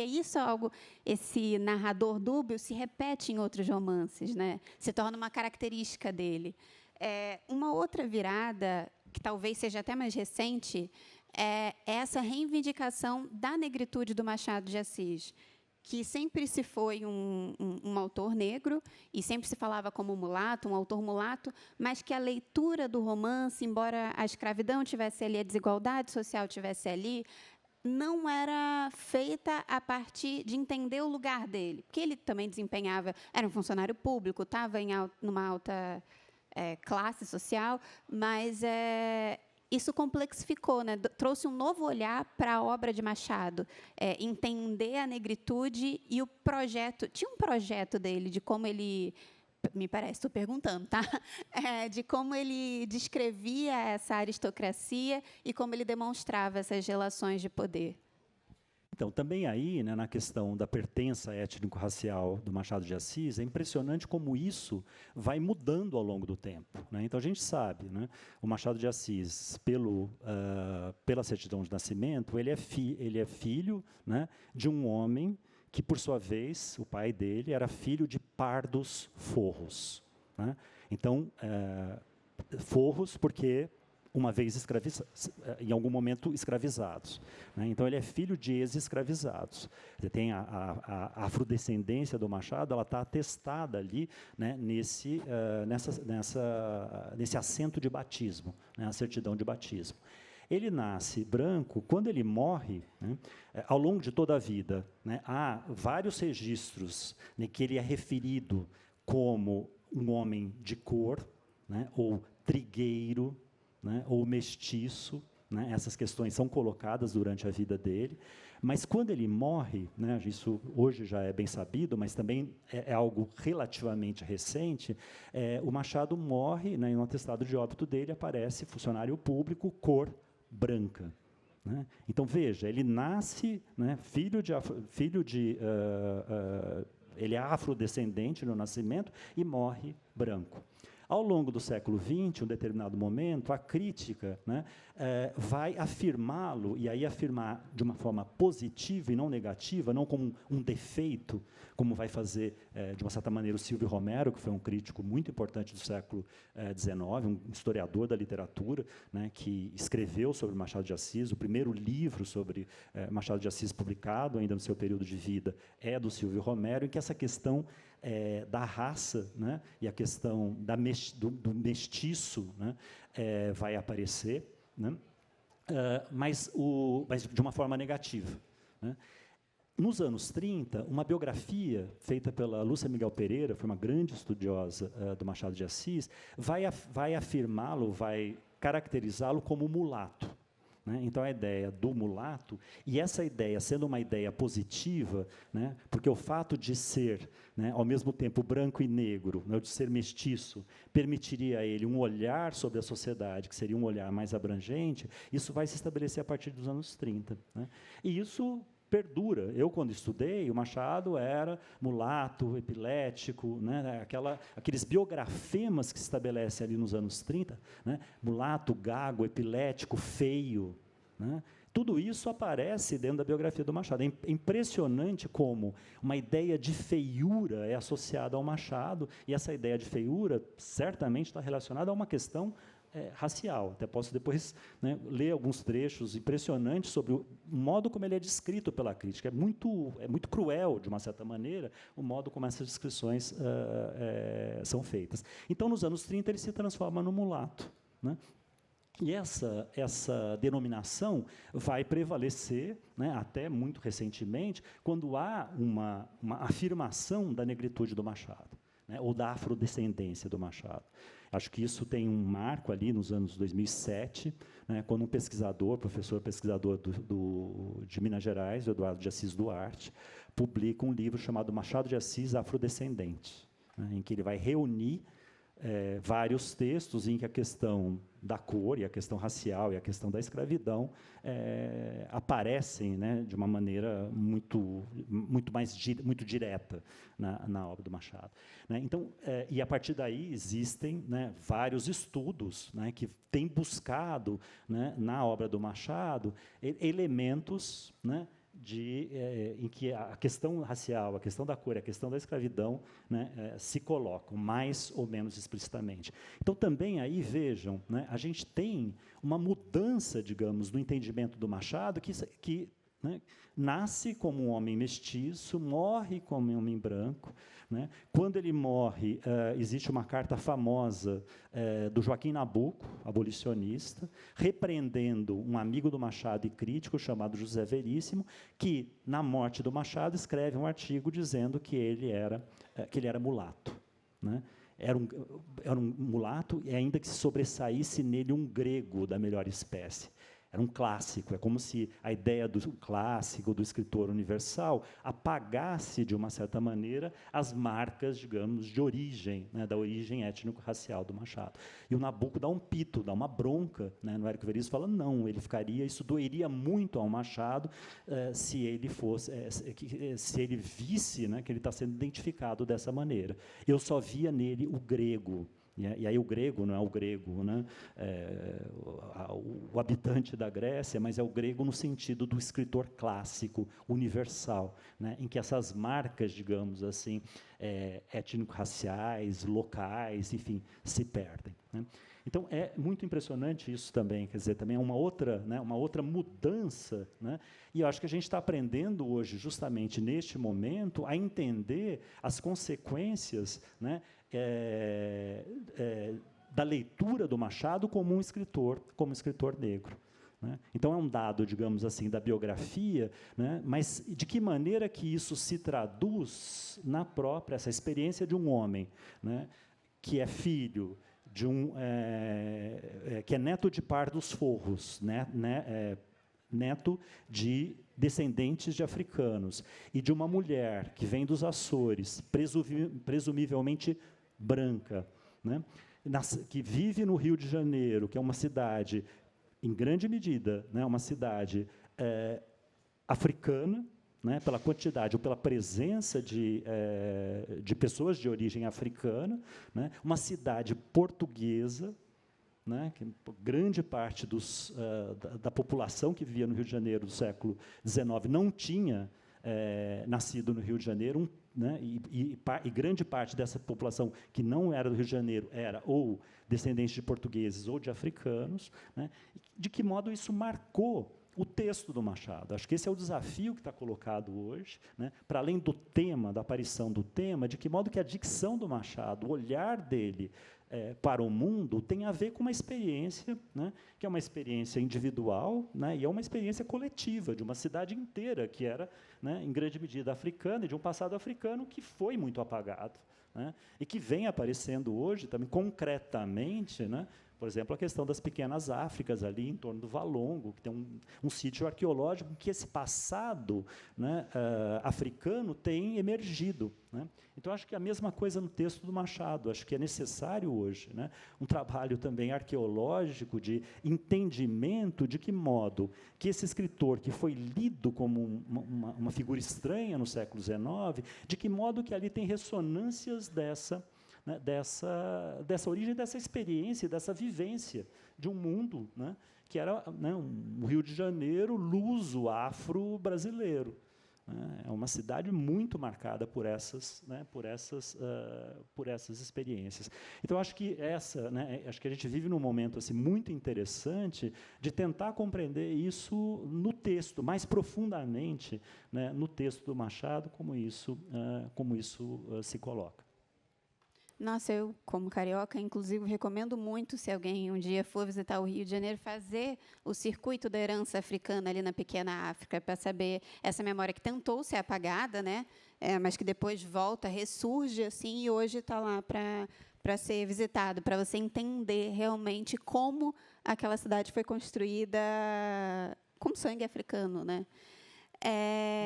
esse narrador dúbio se repete em outros romances, né? Se torna uma característica dele. Uma outra virada, que talvez seja até mais recente, é essa reivindicação da negritude do Machado de Assis, que sempre se foi um autor negro e sempre se falava como mulato, um autor mulato, mas que a leitura do romance, embora a escravidão tivesse ali, a desigualdade social tivesse ali, não era feita a partir de entender o lugar dele, porque ele também desempenhava, era um funcionário público, estava numa alta classe social, mas isso complexificou, né? Trouxe um novo olhar para a obra de Machado, entender a negritude e o projeto. Tinha um projeto dele de como ele, me parece, estou perguntando, tá? De como ele descrevia essa aristocracia e como ele demonstrava essas relações de poder. Então, também aí, né, na questão da pertença étnico-racial do Machado de Assis, é impressionante como isso vai mudando ao longo do tempo, né? Então, a gente sabe, né, o Machado de Assis, pela certidão de nascimento, ele é filho, né, de um homem que, por sua vez, o pai dele era filho de pardos forros, né? Então, forros porque uma vez em algum momento escravizados, né? Então ele é filho de ex-escravizados. Você tem a afrodescendência do Machado, ela está atestada ali, né, nesse assento de batismo, né, a certidão de batismo. Ele nasce branco. Quando ele morre, né, ao longo de toda a vida, né, há vários registros, né, que ele é referido como um homem de cor, né, ou trigueiro, né, ou mestiço, né, essas questões são colocadas durante a vida dele, mas quando ele morre, né, isso hoje já é bem sabido, mas também é algo relativamente recente, o Machado morre, né, e no atestado de óbito dele aparece funcionário público, cor branca, né? Então, veja, ele nasce, né, ele é afrodescendente no nascimento e morre branco. Ao longo do século XX, em um determinado momento, a crítica, né, vai afirmá-lo, e aí afirmar de uma forma positiva e não negativa, não como um defeito, como vai fazer, de uma certa maneira, o Silvio Romero, que foi um crítico muito importante do século XIX, um historiador da literatura, né, que escreveu sobre Machado de Assis. O primeiro livro sobre Machado de Assis publicado, ainda no seu período de vida, é do Silvio Romero, em que essa questão da raça, né, e a questão do mestiço, né, vai aparecer, né, mas de uma forma negativa, né. Nos anos 30, uma biografia feita pela Lúcia Miguel Pereira, foi uma grande estudiosa do Machado de Assis, vai afirmá-lo, vai caracterizá-lo como mulato, né? Então, a ideia do mulato, e essa ideia sendo uma ideia positiva, né, porque o fato de ser, né, ao mesmo tempo branco e negro, né, de ser mestiço, permitiria a ele um olhar sobre a sociedade, que seria um olhar mais abrangente, isso vai se estabelecer a partir dos anos 30. Né? E isso perdura. Eu, quando estudei, o Machado era mulato, epilético, né, aqueles biografemas que se estabelecem ali nos anos 30, né, mulato, gago, epilético, feio, né, tudo isso aparece dentro da biografia do Machado. É impressionante como uma ideia de feiura é associada ao Machado, e essa ideia de feiura certamente está relacionada a uma questão racial. Até posso depois, né, ler alguns trechos impressionantes sobre o modo como ele é descrito pela crítica. É muito cruel, de uma certa maneira, o modo como essas descrições são feitas. Então, nos anos 30, ele se transforma no mulato, né? E essa denominação vai prevalecer, né, até muito recentemente, quando há uma afirmação da negritude do Machado, né, ou da afrodescendência do Machado. Acho que isso tem um marco ali nos anos 2007, né, quando um professor pesquisador de Minas Gerais, o Eduardo de Assis Duarte, publica um livro chamado Machado de Assis Afrodescendente, né, em que ele vai reunir vários textos em que a questão da cor e a questão racial e a questão da escravidão aparecem, né, de uma maneira muito direta na obra do Machado, né? Então, e a partir daí existem, né, vários estudos, né, que têm buscado, né, na obra do Machado elementos, né, em que a questão racial, a questão da cor, a questão da escravidão, né, se colocam mais ou menos explicitamente. Então, também aí, vejam, né, a gente tem uma mudança, digamos, no entendimento do Machado, que né, nasce como um homem mestiço, morre como um homem branco. Né? Quando ele morre, existe uma carta famosa do Joaquim Nabuco, abolicionista, repreendendo um amigo do Machado e crítico, chamado José Veríssimo, que, na morte do Machado, escreve um artigo dizendo que ele era mulato. Né? Era um mulato, e ainda que se sobressaísse nele um grego da melhor espécie. Era um clássico, é como se a ideia do clássico, do escritor universal, apagasse, de uma certa maneira, as marcas, digamos, de origem, né, da origem étnico-racial do Machado. E o Nabuco dá um pito, dá uma bronca, né, no Érico Veríssimo, fala, não, isso doeria muito ao Machado se ele visse, né, que ele está sendo identificado dessa maneira. Eu só via nele o grego. E aí o grego não é o grego, né, o habitante da Grécia, mas é o grego no sentido do escritor clássico, universal, né, em que essas marcas, digamos assim, étnico-raciais, locais, enfim, se perdem. Né. Então, é muito impressionante isso também, quer dizer, também é uma outra mudança, né, e eu acho que a gente está aprendendo hoje, justamente neste momento, a entender as consequências, né, da leitura do Machado como escritor negro. Né? Então, é um dado, digamos assim, da biografia, né? Mas de que maneira que isso se traduz na própria, essa experiência de um homem, né? Que é filho de que é neto de Pardos Forros, né? Neto de descendentes de africanos, e de uma mulher que vem dos Açores, presumivelmente branca, né, que vive no Rio de Janeiro, que é uma cidade, em grande medida, né, uma cidade africana, né, pela quantidade ou pela presença de pessoas de origem africana, né, uma cidade portuguesa, né, que grande parte da população que vivia no Rio de Janeiro do século XIX não tinha nascido no Rio de Janeiro, né, e grande parte dessa população que não era do Rio de Janeiro era ou descendente de portugueses ou de africanos. Né, de que modo isso marcou o texto do Machado? Acho que esse é o desafio que está colocado hoje, né, para além do tema, da aparição do tema, de que modo que a dicção do Machado, o olhar dele para o mundo, tem a ver com uma experiência, né, que é uma experiência individual, né, e é uma experiência coletiva, de uma cidade inteira, que era, né, em grande medida, africana, e de um passado africano que foi muito apagado, né, e que vem aparecendo hoje, também concretamente, né, por exemplo, a questão das pequenas Áfricas, ali em torno do Valongo, que tem um sítio arqueológico que esse passado, né, africano tem emergido. Né. Então, acho que é a mesma coisa no texto do Machado. Acho que é necessário hoje, né, um trabalho também arqueológico de entendimento de que modo que esse escritor, que foi lido como uma figura estranha no século XIX, de que modo que ali tem ressonâncias né, dessa origem, dessa experiência, dessa vivência de um mundo, né, que era, né, um Rio de Janeiro luso, afro-brasileiro. Né, é uma cidade muito marcada por essas experiências. Então, acho que acho que a gente vive num momento assim, muito interessante de tentar compreender isso no texto, mais profundamente, né, no texto do Machado, como isso se coloca. Nossa, eu, como carioca, inclusive, recomendo muito, se alguém um dia for visitar o Rio de Janeiro, fazer o circuito da herança africana ali na pequena África, para saber essa memória que tentou ser apagada, né, mas que depois volta, ressurge, assim, e hoje está lá para ser visitado, para você entender realmente como aquela cidade foi construída com sangue africano, né?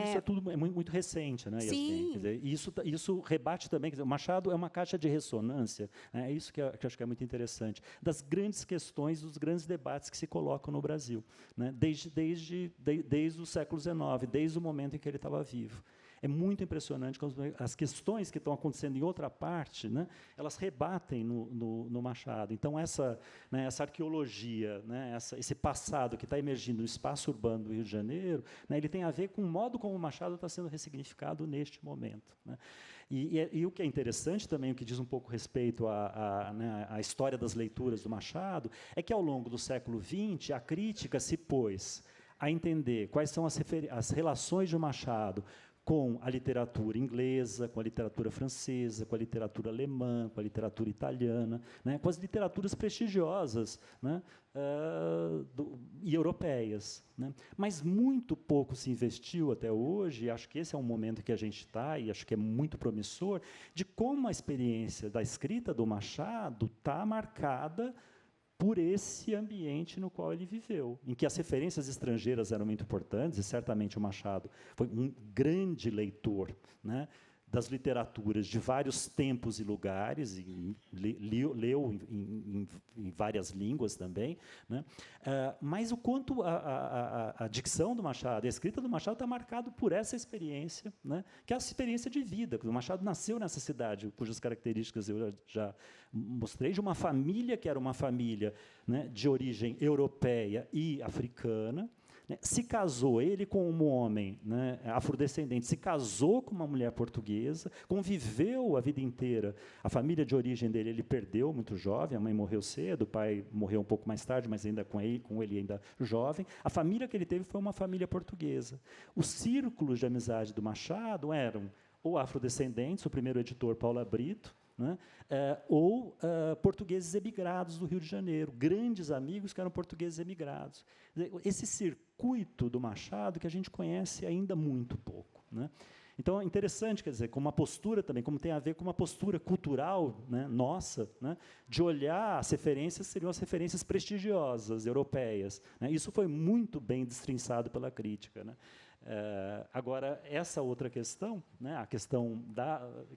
Isso é tudo muito recente, né, Yasmin? Quer dizer, isso rebate também. Quer dizer, o Machado é uma caixa de ressonância, né, é isso que eu acho que é muito interessante, das grandes questões, dos grandes debates que se colocam no Brasil, né, desde o século XIX, desde o momento em que ele estava vivo. É muito impressionante como as questões que estão acontecendo em outra parte, né, elas rebatem no Machado. Então, essa arqueologia, né, esse passado que está emergindo no espaço urbano do Rio de Janeiro, né, ele tem a ver com o modo como o Machado está sendo ressignificado neste momento, né. E o que é interessante também, o que diz um pouco respeito à história das leituras do Machado, é que, ao longo do século XX, a crítica se pôs a entender quais são as relações de Machado com a literatura inglesa, com a literatura francesa, com a literatura alemã, com a literatura italiana, né, com as literaturas prestigiosas, né, e europeias. Né. Mas muito pouco se investiu até hoje, e acho que esse é um momento que a gente está, e acho que é muito promissor, de como a experiência da escrita do Machado está marcada por esse ambiente no qual ele viveu, em que as referências estrangeiras eram muito importantes, e certamente o Machado foi um grande leitor, né, das literaturas de vários tempos e lugares, e leu em várias línguas também, né, mas o quanto a dicção do Machado, a escrita do Machado está marcado por essa experiência, né, que é a experiência de vida. O Machado nasceu nessa cidade, cujas características eu já mostrei, de uma família que era uma família, né, de origem europeia e africana, né, se casou, ele com um homem, né, afrodescendente, se casou com uma mulher portuguesa, conviveu a vida inteira. A família de origem dele ele perdeu muito jovem, a mãe morreu cedo, o pai morreu um pouco mais tarde, mas ainda com ele ainda jovem. A família que ele teve foi uma família portuguesa. Os círculos de amizade do Machado eram ou afrodescendentes, o primeiro editor, Paula Brito, né, ou portugueses emigrados do Rio de Janeiro, grandes amigos que eram portugueses emigrados. Esse circuito do Machado que a gente conhece ainda muito pouco. Né. Então, é interessante, quer dizer, com uma postura também, como tem a ver com uma postura cultural, né, nossa, né, de olhar as referências, seriam as referências prestigiosas, europeias. Né. Isso foi muito bem destrinçado pela crítica. Né. Agora, essa outra questão, né, a questão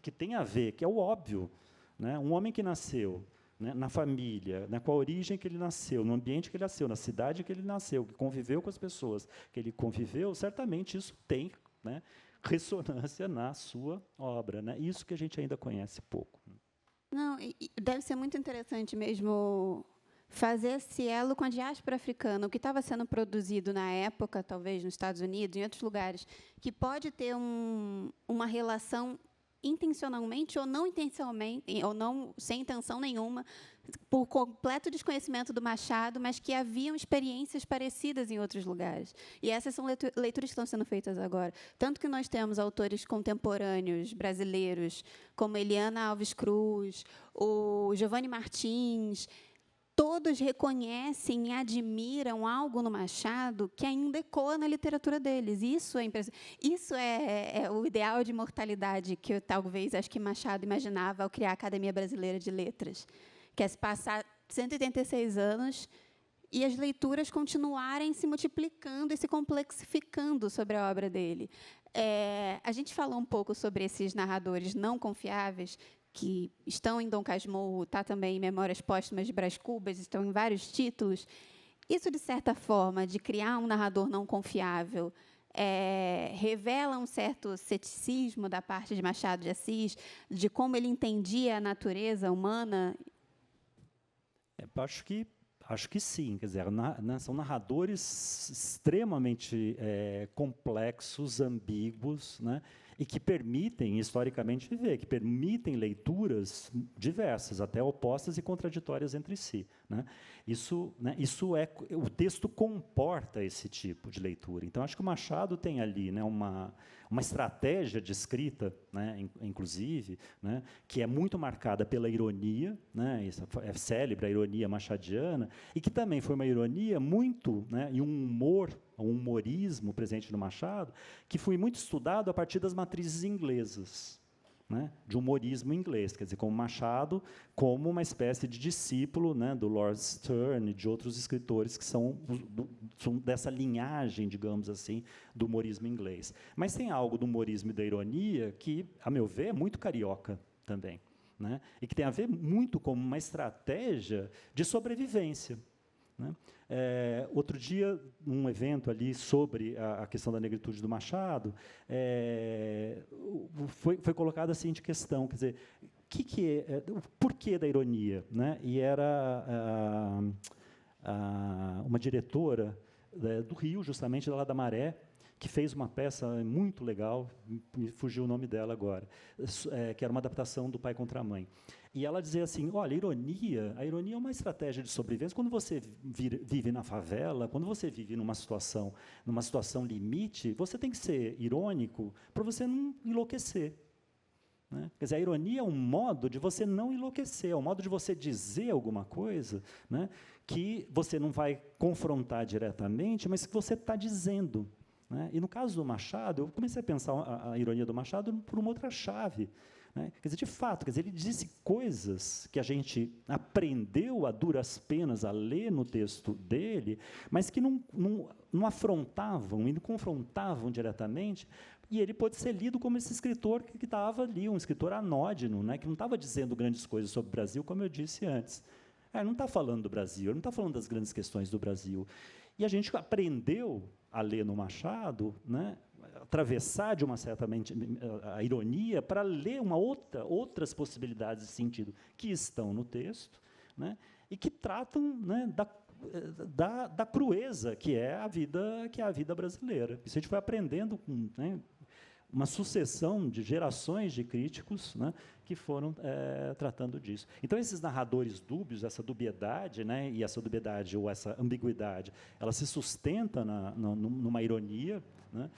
que tem a ver, que é o óbvio, né, um homem que nasceu, né, na família, né, com a origem que ele nasceu, no ambiente que ele nasceu, na cidade que ele nasceu, que conviveu com as pessoas que ele conviveu, certamente isso tem, né, ressonância na sua obra. Né, isso que a gente ainda conhece pouco. Não, deve ser muito interessante mesmo fazer esse elo com a diáspora africana, o que estava sendo produzido na época, talvez nos Estados Unidos, em outros lugares, que pode ter uma relação intencionalmente ou não intencionalmente, ou não sem intenção nenhuma, por completo desconhecimento do Machado, mas que haviam experiências parecidas em outros lugares. E essas são leituras que estão sendo feitas agora. Tanto que nós temos autores contemporâneos brasileiros, como Eliana Alves Cruz, o Giovanni Martins. Todos reconhecem e admiram algo no Machado que ainda ecoa na literatura deles. Isso é impressionante. Isso é o ideal de imortalidade que eu, talvez, acho que Machado imaginava ao criar a Academia Brasileira de Letras, que é se passar 186 anos e as leituras continuarem se multiplicando e se complexificando sobre a obra dele. A gente falou um pouco sobre esses narradores não confiáveis, que estão em Dom Casmurro, está também em Memórias Póstumas de Brás Cubas, estão em vários títulos. Isso, de certa forma, de criar um narrador não confiável, revela um certo ceticismo da parte de Machado de Assis, de como ele entendia a natureza humana? Acho que sim. Quer dizer, são narradores extremamente complexos, ambíguos, né, e que permitem, historicamente, viver, que permitem leituras diversas, até opostas e contraditórias entre si. Né. O texto comporta esse tipo de leitura. Então, acho que o Machado tem ali, né, uma estratégia de escrita, né, inclusive, né, que é muito marcada pela ironia, né, isso é célebre, a ironia machadiana, e que também foi uma ironia muito, né, e um humorismo presente no Machado, que foi muito estudado a partir das matrizes inglesas, né, de humorismo inglês, quer dizer, como Machado, como uma espécie de discípulo, né, do Lord Sterne e de outros escritores que são dessa linhagem, digamos assim, do humorismo inglês. Mas tem algo do humorismo e da ironia que, a meu ver, é muito carioca também, né, e que tem a ver muito com uma estratégia de sobrevivência. né? Outro dia, num evento ali sobre a questão da negritude do Machado, foi colocada a seguinte questão, quer dizer, o porquê da ironia, né? E era uma diretora do Rio, justamente lá da Maré, que fez uma peça muito legal, me fugiu o nome dela agora, que era uma adaptação do Pai contra a Mãe. E ela dizia assim, olha, a ironia é uma estratégia de sobrevivência. Quando você vive na favela, quando você vive numa situação limite, você tem que ser irônico para você não enlouquecer. Né? Quer dizer, a ironia é um modo de você não enlouquecer, é um modo de você dizer alguma coisa, né, que você não vai confrontar diretamente, mas que você está dizendo. Né? E, no caso do Machado, eu comecei a pensar a ironia do Machado por uma outra chave. Né? Quer dizer, de fato, ele disse coisas que a gente aprendeu a duras penas a ler no texto dele, mas que não afrontavam e não confrontavam diretamente, e ele pode ser lido como esse escritor que estava ali, um escritor anódino, né? Que não estava dizendo grandes coisas sobre o Brasil, como eu disse antes. Ele não está falando do Brasil, ele não está falando das grandes questões do Brasil. E a gente aprendeu a ler no Machado, né, atravessar de uma certa a ironia para ler outras possibilidades de sentido que estão no texto, né, e que tratam, né, da crueza que é a vida brasileira. Isso a gente foi aprendendo com, né, uma sucessão de gerações de críticos, né, que foram tratando disso. Então, esses narradores dúbios, essa dubiedade, né, e essa dubiedade ou essa ambiguidade, ela se sustenta numa ironia, né,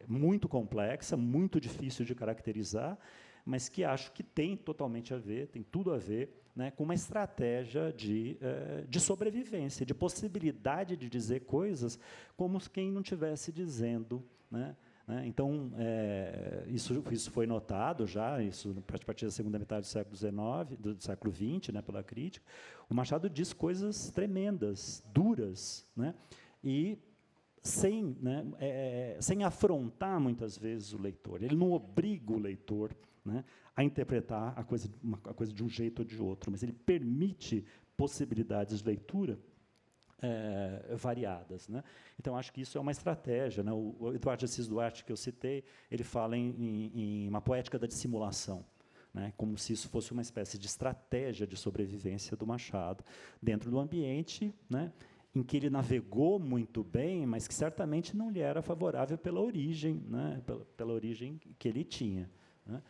muito complexa, muito difícil de caracterizar, mas que acho que tem totalmente a ver, tem tudo a ver, né, com uma estratégia de sobrevivência, de possibilidade de dizer coisas como quem não estivesse dizendo, né. Então, isso foi notado já, isso a partir da segunda metade do século XIX, do século XX, né, pela crítica. O Machado diz coisas tremendas, duras, né, e sem afrontar, muitas vezes, o leitor. Ele não obriga o leitor, né, a interpretar a coisa de um jeito ou de outro, mas ele permite possibilidades de leitura variadas, né? Então, acho que isso é uma estratégia, né? O Eduardo de Assis Duarte, que eu citei, ele fala em uma poética da dissimulação, né? Como se isso fosse uma espécie de estratégia de sobrevivência do Machado, dentro do ambiente, né, em que ele navegou muito bem, mas que certamente não lhe era favorável pela origem, né, pela origem que ele tinha, né?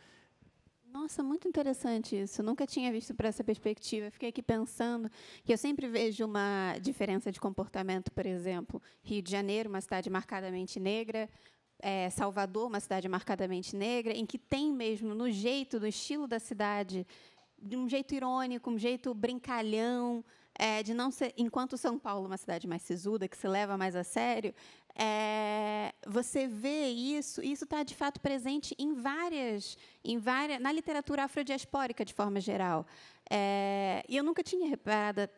Nossa, muito interessante isso. Eu nunca tinha visto por essa perspectiva. Fiquei aqui pensando que eu sempre vejo uma diferença de comportamento, por exemplo, Rio de Janeiro, uma cidade marcadamente negra, Salvador, uma cidade marcadamente negra, em que tem mesmo no jeito, no estilo da cidade, de um jeito irônico, um jeito brincalhão, de não ser, enquanto São Paulo é uma cidade mais sisuda, que se leva mais a sério, você vê isso, e isso está, de fato, presente em várias, na literatura afrodiaspórica, de forma geral. E eu nunca tinha reparado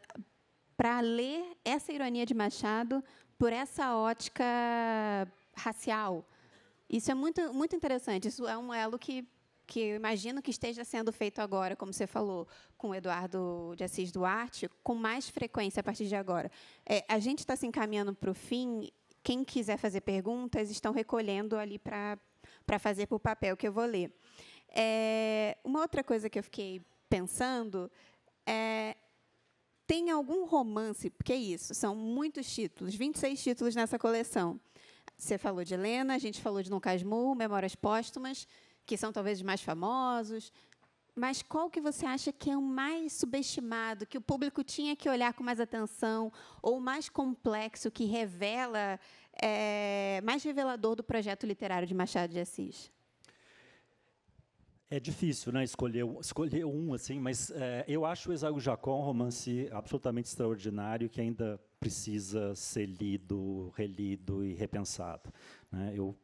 para ler essa ironia de Machado por essa ótica racial. Isso é muito, muito interessante. Isso é um elo que eu imagino que esteja sendo feito agora, como você falou, com o Eduardo de Assis Duarte, com mais frequência a partir de agora. A gente está se encaminhando para o fim. Quem quiser fazer perguntas, estão recolhendo ali para fazer por papel, que eu vou ler. Uma outra coisa que eu fiquei pensando tem algum romance, porque é isso, são muitos títulos, 26 títulos nessa coleção. Você falou de Helena, a gente falou de Dom Casmurro, Memórias Póstumas, que são talvez os mais famosos, mas qual que você acha que é o mais subestimado, que o público tinha que olhar com mais atenção, ou o mais complexo, que revela, mais revelador do projeto literário de Machado de Assis? É difícil, né, escolher um, assim, mas eu acho o Exaú Jacó um romance absolutamente extraordinário que ainda precisa ser lido, relido e repensado, né? Eu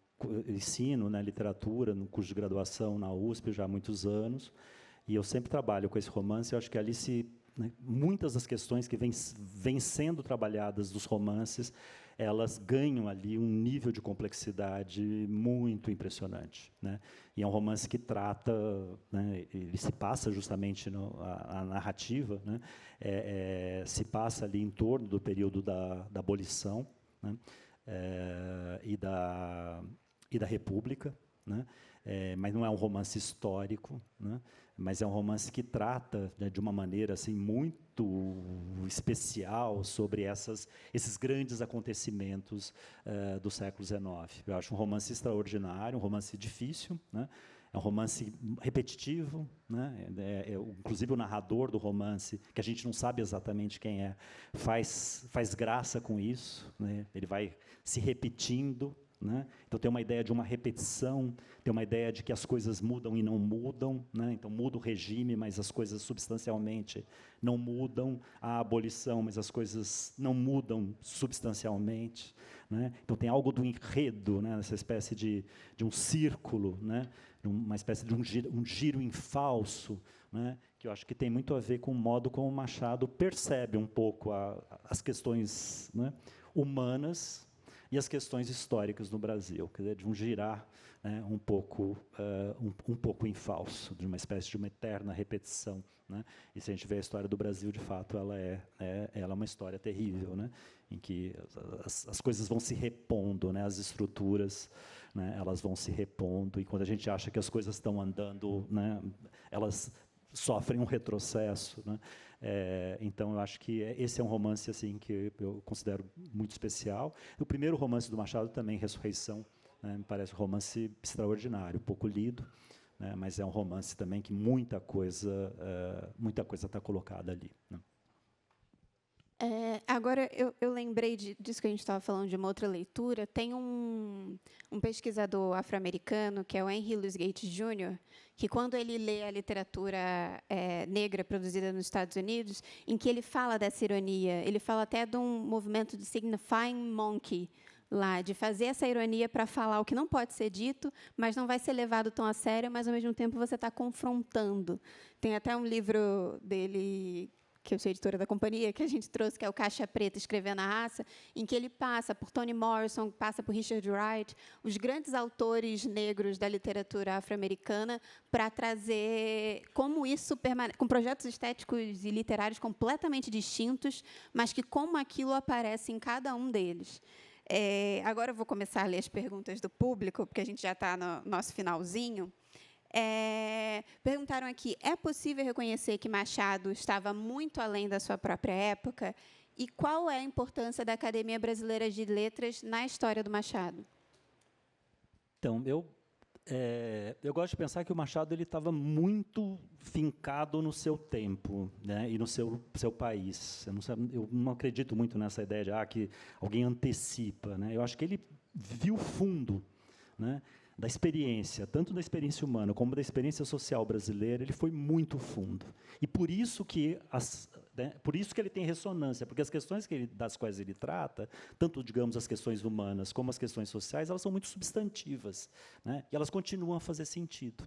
ensino, né, literatura no curso de graduação na USP já há muitos anos, e eu sempre trabalho com esse romance. Eu acho que ali né, muitas das questões que vêm sendo trabalhadas dos romances, elas ganham ali um nível de complexidade muito impressionante, né? E é um romance que trata, né, ele se passa justamente a narrativa, né, se passa ali em torno do período da abolição, né, e da República, né? Mas não é um romance histórico, né? Mas é um romance que trata, né, de uma maneira assim muito especial sobre esses grandes acontecimentos do século XIX. Eu acho um romance extraordinário, um romance difícil, né? É um romance repetitivo, né? Inclusive o narrador do romance, que a gente não sabe exatamente quem é, faz graça com isso, né? Ele vai se repetindo, né? Então tem uma ideia de uma repetição, tem uma ideia de que as coisas mudam e não mudam, né? Então muda o regime, mas as coisas substancialmente não mudam, a abolição, mas as coisas não mudam substancialmente, né? Então tem algo do enredo, né? Essa espécie de um círculo, né? Uma espécie de um giro em falso, né? Que eu acho que tem muito a ver com o modo como o Machado percebe um pouco as questões, né, humanas e as questões históricas no Brasil, quer dizer, de um girar, né, um pouco em falso, de uma espécie de uma eterna repetição, né? E se a gente vê a história do Brasil, de fato, ela é uma história terrível, né? Em que as coisas vão se repondo, né? As estruturas, né, elas vão se repondo, e quando a gente acha que as coisas estão andando, né, elas sofrem um retrocesso, né? Então, eu acho que esse é um romance assim que eu considero muito especial. O primeiro romance do Machado também, Ressurreição, né, me parece um romance extraordinário, pouco lido, né, mas é um romance também que muita coisa está colocada ali, né? Agora, eu lembrei disso que a gente estava falando, de uma outra leitura. Tem um pesquisador afro-americano, que é o Henry Louis Gates Jr., que, quando ele lê a literatura negra produzida nos Estados Unidos, em que ele fala dessa ironia, ele fala até de um movimento de signifying monkey, lá, de fazer essa ironia para falar o que não pode ser dito, mas não vai ser levado tão a sério, mas, ao mesmo tempo, você está confrontando. Tem até um livro dele, que eu sou editora da companhia, que a gente trouxe, que é o Caixa Preta, Escrevendo a Raça, em que ele passa por Toni Morrison, passa por Richard Wright, os grandes autores negros da literatura afro-americana, para trazer como isso permanece, com projetos estéticos e literários completamente distintos, mas que como aquilo aparece em cada um deles. Agora eu vou começar a ler as perguntas do público, porque a gente já está no nosso finalzinho. Perguntaram aqui: é possível reconhecer que Machado estava muito além da sua própria época? E qual é a importância da Academia Brasileira de Letras na história do Machado? Então, eu gosto de pensar que o Machado estava muito fincado no seu tempo, né, e no seu país. Eu não acredito muito nessa ideia de que alguém antecipa, né? Eu acho que ele viu fundo, né, da experiência, tanto da experiência humana como da experiência social brasileira. Ele foi muito fundo. E por isso que ele tem ressonância, porque as questões das quais ele trata, tanto, digamos, as questões humanas como as questões sociais, elas são muito substantivas, né? E elas continuam a fazer sentido,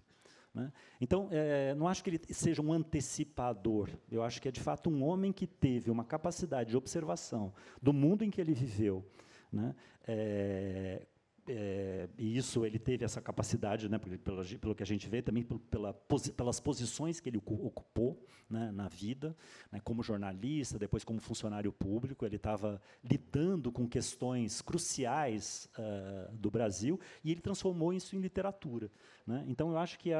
né? Então, não acho que ele seja um antecipador. Eu acho que é, de fato, um homem que teve uma capacidade de observação do mundo em que ele viveu, né? E isso, ele teve essa capacidade, né, pelo que a gente vê, também pelas posições que ele ocupou, né, na vida, né, como jornalista, depois como funcionário público. Ele estava lidando com questões cruciais do Brasil, e ele transformou isso em literatura, né? Então, eu acho que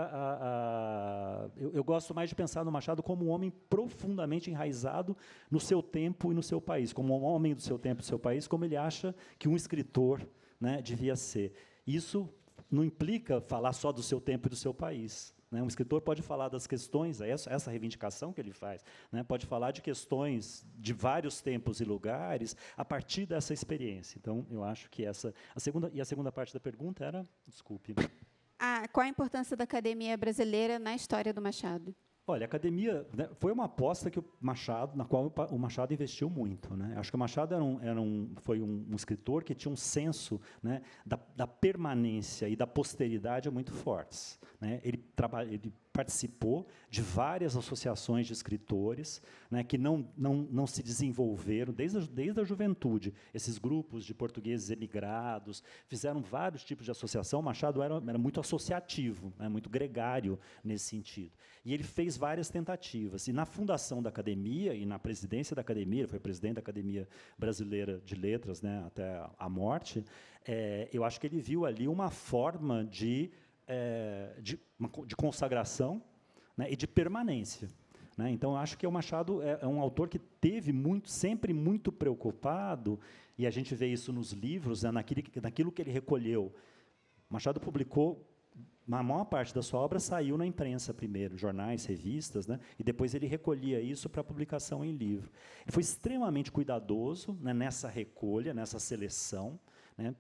eu gosto mais de pensar no Machado como um homem profundamente enraizado no seu tempo e no seu país, como um homem do seu tempo e do seu país, como ele acha que um escritor, né, devia ser. Isso não implica falar só do seu tempo e do seu país, né? Um escritor pode falar das questões, essa reivindicação que ele faz, né, pode falar de questões de vários tempos e lugares a partir dessa experiência. Então, eu acho que a segunda parte da pergunta era, desculpe. Qual a importância da Academia Brasileira na história do Machado? Olha, a Academia, né, foi uma aposta na qual o Machado investiu muito, né? Acho que o Machado foi um escritor que tinha um senso, né, da permanência e da posteridade muito fortes, né? Ele participou de várias associações de escritores, né, que não se desenvolveram desde a juventude. Esses grupos de portugueses emigrados fizeram vários tipos de associação. Machado era muito associativo, né, muito gregário nesse sentido. E ele fez várias tentativas. E na fundação da academia e na presidência da academia, ele foi presidente da Academia Brasileira de Letras, né, até a morte, eu acho que ele viu ali uma forma de consagração, né, e de permanência, né? Então, acho que o Machado é um autor que teve sempre muito preocupado, e a gente vê isso nos livros, né, naquilo que ele recolheu. Machado publicou, a maior parte da sua obra saiu na imprensa primeiro, jornais, revistas, né, e depois ele recolhia isso para publicação em livro. Ele foi extremamente cuidadoso, né, nessa recolha, nessa seleção, né,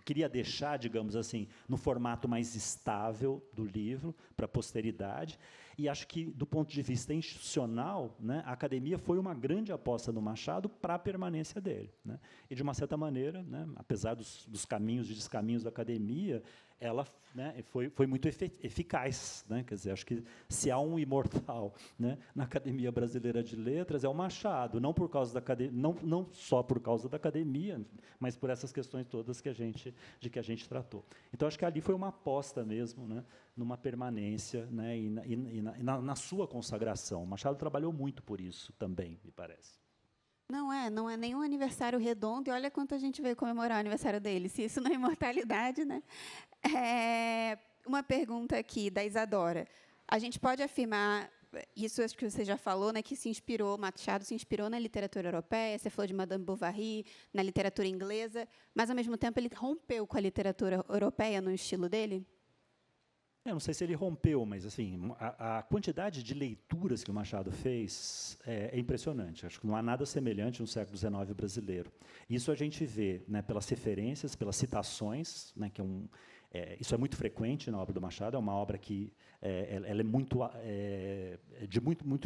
queria deixar, digamos assim, no formato mais estável do livro para a posteridade. E acho que, do ponto de vista institucional, né, a academia foi uma grande aposta do Machado para a permanência dele, né? E, de uma certa maneira, né, apesar dos caminhos e descaminhos da academia, ela, né, foi muito eficaz, né? Quer dizer, acho que se há um imortal, né, na Academia Brasileira de Letras é o Machado, não por causa da academia, não só por causa da academia, mas por essas questões todas que a gente tratou. Então, acho que ali foi uma aposta mesmo, né, numa permanência, né, e na sua consagração. O Machado trabalhou muito por isso também, me parece. Não é nenhum aniversário redondo, e olha quanto a gente veio comemorar o aniversário dele, se isso não é imortalidade, né? Uma pergunta aqui, da Isadora. A gente pode afirmar, isso acho que você já falou, né, que Machado se inspirou na literatura europeia, você falou de Madame Bovary, na literatura inglesa, mas, ao mesmo tempo, ele rompeu com a literatura europeia no estilo dele? Eu não sei se ele rompeu, mas assim, a quantidade de leituras que o Machado fez é impressionante. Acho que não há nada semelhante no século XIX brasileiro. Isso a gente vê, né, pelas referências, pelas citações, né, que isso é muito frequente na obra do Machado. É uma obra que ela é muito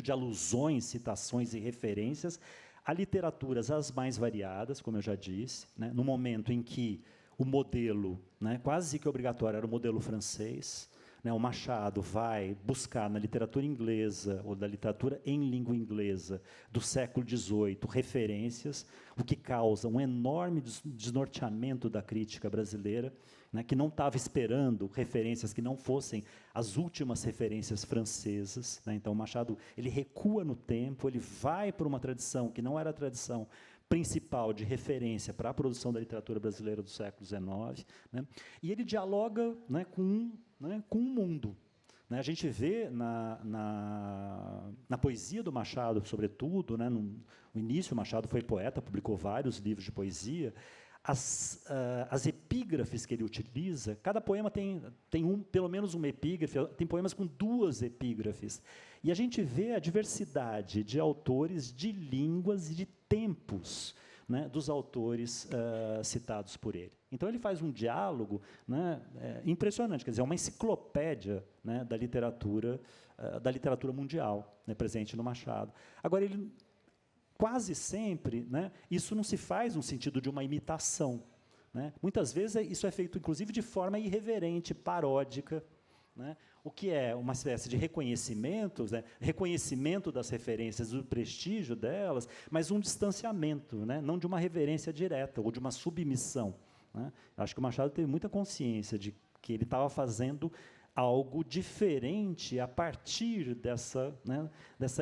de alusões, citações e referências a literaturas as mais variadas, como eu já disse, né, no momento em que o modelo, né, quase que obrigatório, era o modelo francês. Né, o Machado vai buscar na literatura inglesa ou da literatura em língua inglesa do século XVIII referências, o que causa um enorme desnorteamento da crítica brasileira, né, que não estava esperando referências que não fossem as últimas referências francesas, né. Então, o Machado ele recua no tempo, ele vai para uma tradição que não era a tradição principal de referência para a produção da literatura brasileira do século XIX, né, e ele dialoga, né, com o mundo. Né, a gente vê na poesia do Machado, sobretudo, né, no início, o Machado foi poeta, publicou vários livros de poesia. As epígrafes que ele utiliza, cada poema tem pelo menos uma epígrafe, tem poemas com 2 epígrafes. E a gente vê a diversidade de autores, de línguas e de tempos, né, dos autores citados por ele. Então, ele faz um diálogo, né, impressionante, quer dizer, é uma enciclopédia, né, da literatura mundial, né, presente no Machado. Agora, ele quase sempre, né, isso não se faz no sentido de uma imitação. Né? Muitas vezes isso é feito, inclusive, de forma irreverente, paródica, né? O que é uma espécie de reconhecimento, né? Reconhecimento das referências, do prestígio delas, mas um distanciamento, né? Não de uma reverência direta ou de uma submissão. Né? Acho que o Machado teve muita consciência de que ele estava fazendo algo diferente a partir dessa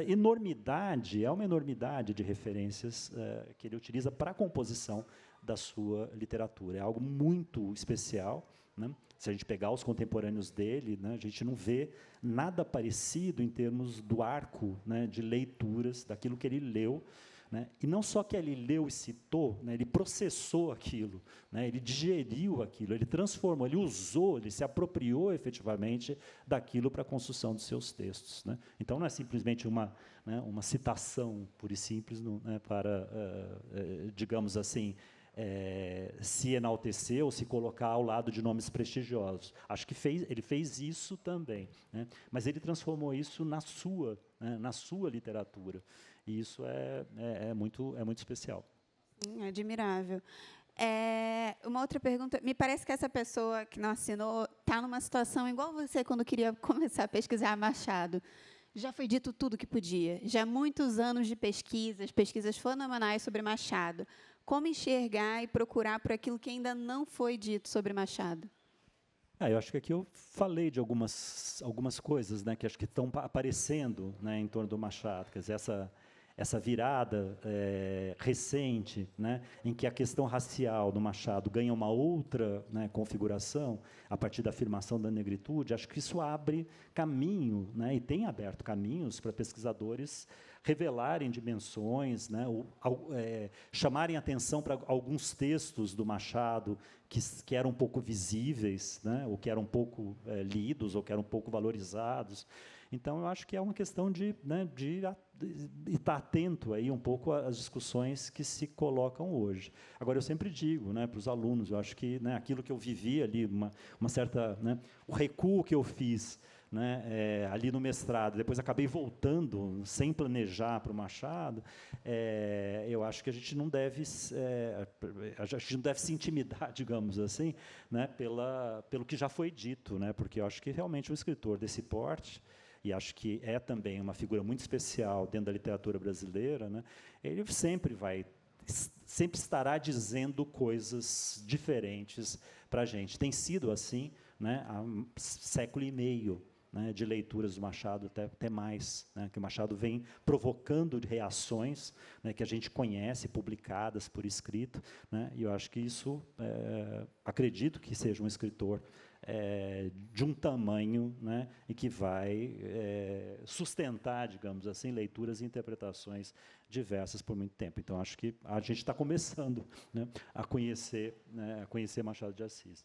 enormidade, é uma enormidade de referências que ele utiliza para a composição da sua literatura. É algo muito especial, né? Se a gente pegar os contemporâneos dele, né, a gente não vê nada parecido em termos do arco, né, de leituras, daquilo que ele leu. Né? E não só que ele leu e citou, né, ele processou aquilo, né, ele digeriu aquilo, ele transformou, ele usou, ele se apropriou efetivamente daquilo para a construção dos seus textos. Né? Então, não é simplesmente uma citação pura e simples, né, para, digamos assim, se enaltecer ou se colocar ao lado de nomes prestigiosos. Acho que ele fez isso também, né? Mas ele transformou isso na sua literatura. E isso é muito especial. Admirável. Uma outra pergunta. Me parece que essa pessoa que não assinou está numa situação igual você quando queria começar a pesquisar Machado. Já foi dito tudo que podia. Já há muitos anos de pesquisas fenomenais sobre Machado. Como enxergar e procurar por aquilo que ainda não foi dito sobre Machado? Eu acho que aqui eu falei de algumas coisas, né, que acho que estão aparecendo, né, em torno do Machado. Quer dizer, essa virada recente, né, em que a questão racial do Machado ganha uma outra, né, configuração a partir da afirmação da negritude, acho que isso abre caminho, né, e tem aberto caminhos para pesquisadores revelarem dimensões, né, chamarem atenção para alguns textos do Machado que eram um pouco visíveis, né, ou que eram um pouco lidos, ou que eram um pouco valorizados. Então, eu acho que é uma questão de estar atento aí um pouco às discussões que se colocam hoje. Agora, eu sempre digo, né, para os alunos, eu acho que, né, aquilo que eu vivi ali, uma certa, né, o recuo que eu fiz, né, ali no mestrado, depois acabei voltando sem planejar para o Machado, eu acho que a gente não deve se intimidar, digamos assim, né, pelo que já foi dito, né, porque eu acho que realmente um escritor desse porte, e acho que é também uma figura muito especial dentro da literatura brasileira, né, ele sempre estará dizendo coisas diferentes para a gente. Tem sido assim, né, há um século e meio, né, de leituras do Machado, até mais, né, que o Machado vem provocando reações, né, que a gente conhece, publicadas por escrito, né, e eu acho que isso, acredito que seja um escritor de um tamanho, né, e que vai sustentar, digamos assim, leituras e interpretações diversas por muito tempo. Então, acho que a gente está começando, né, a conhecer Machado de Assis.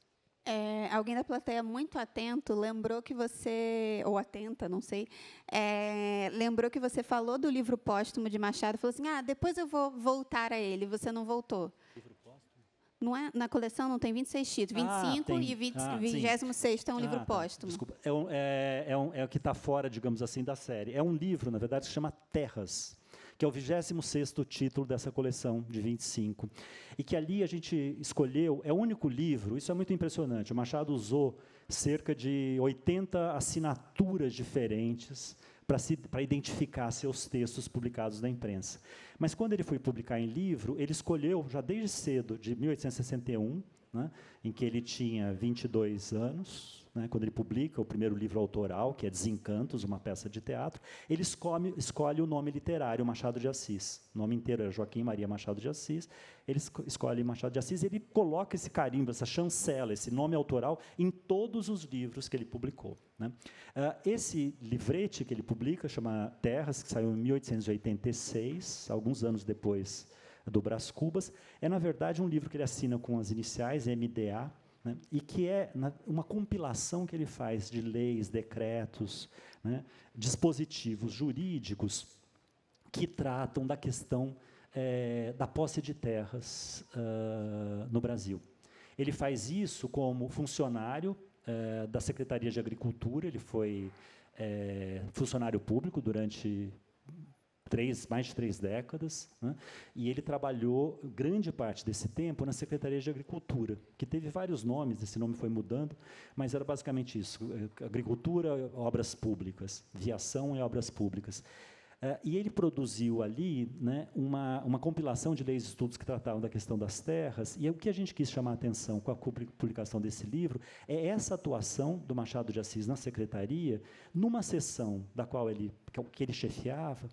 Alguém da plateia muito atento lembrou que você, ou atenta, não sei, lembrou que você falou do livro póstumo de Machado, falou assim, depois eu vou voltar a ele, você não voltou. Livro póstumo? Não é, na coleção não tem 26 títulos, 25 tem. E 26º é um livro póstumo. Desculpa, é o que está fora, digamos assim, da série. É um livro, na verdade, que se chama Terras, que é o 26º título dessa coleção de 25, e que ali a gente escolheu, é o único livro, isso é muito impressionante, o Machado usou cerca de 80 assinaturas diferentes para identificar seus textos publicados na imprensa. Mas, quando ele foi publicar em livro, ele escolheu, já desde cedo, de 1861, né, em que ele tinha 22 anos, né, quando ele publica o primeiro livro autoral, que é Desencantos, uma peça de teatro, ele escolhe o nome literário, Machado de Assis. O nome inteiro é Joaquim Maria Machado de Assis. Ele escolhe Machado de Assis e ele coloca esse carimbo, essa chancela, esse nome autoral, em todos os livros que ele publicou, né? Esse livrete que ele publica, chama Terras, que saiu em 1886, alguns anos depois do Brás Cubas, é, na verdade, um livro que ele assina com as iniciais, MDA, né, e que é uma compilação que ele faz de leis, decretos, né, dispositivos jurídicos que tratam da questão da posse de terras no Brasil. Ele faz isso como funcionário da Secretaria de Agricultura, ele foi funcionário público durante mais de 3 décadas, né? E ele trabalhou grande parte desse tempo na Secretaria de Agricultura, que teve vários nomes, esse nome foi mudando, mas era basicamente isso, agricultura, obras públicas, viação e obras públicas. E ele produziu ali, né, uma compilação de leis e estudos que tratavam da questão das terras, e o que a gente quis chamar a atenção com a publicação desse livro é essa atuação do Machado de Assis na secretaria, numa sessão que ele chefiava,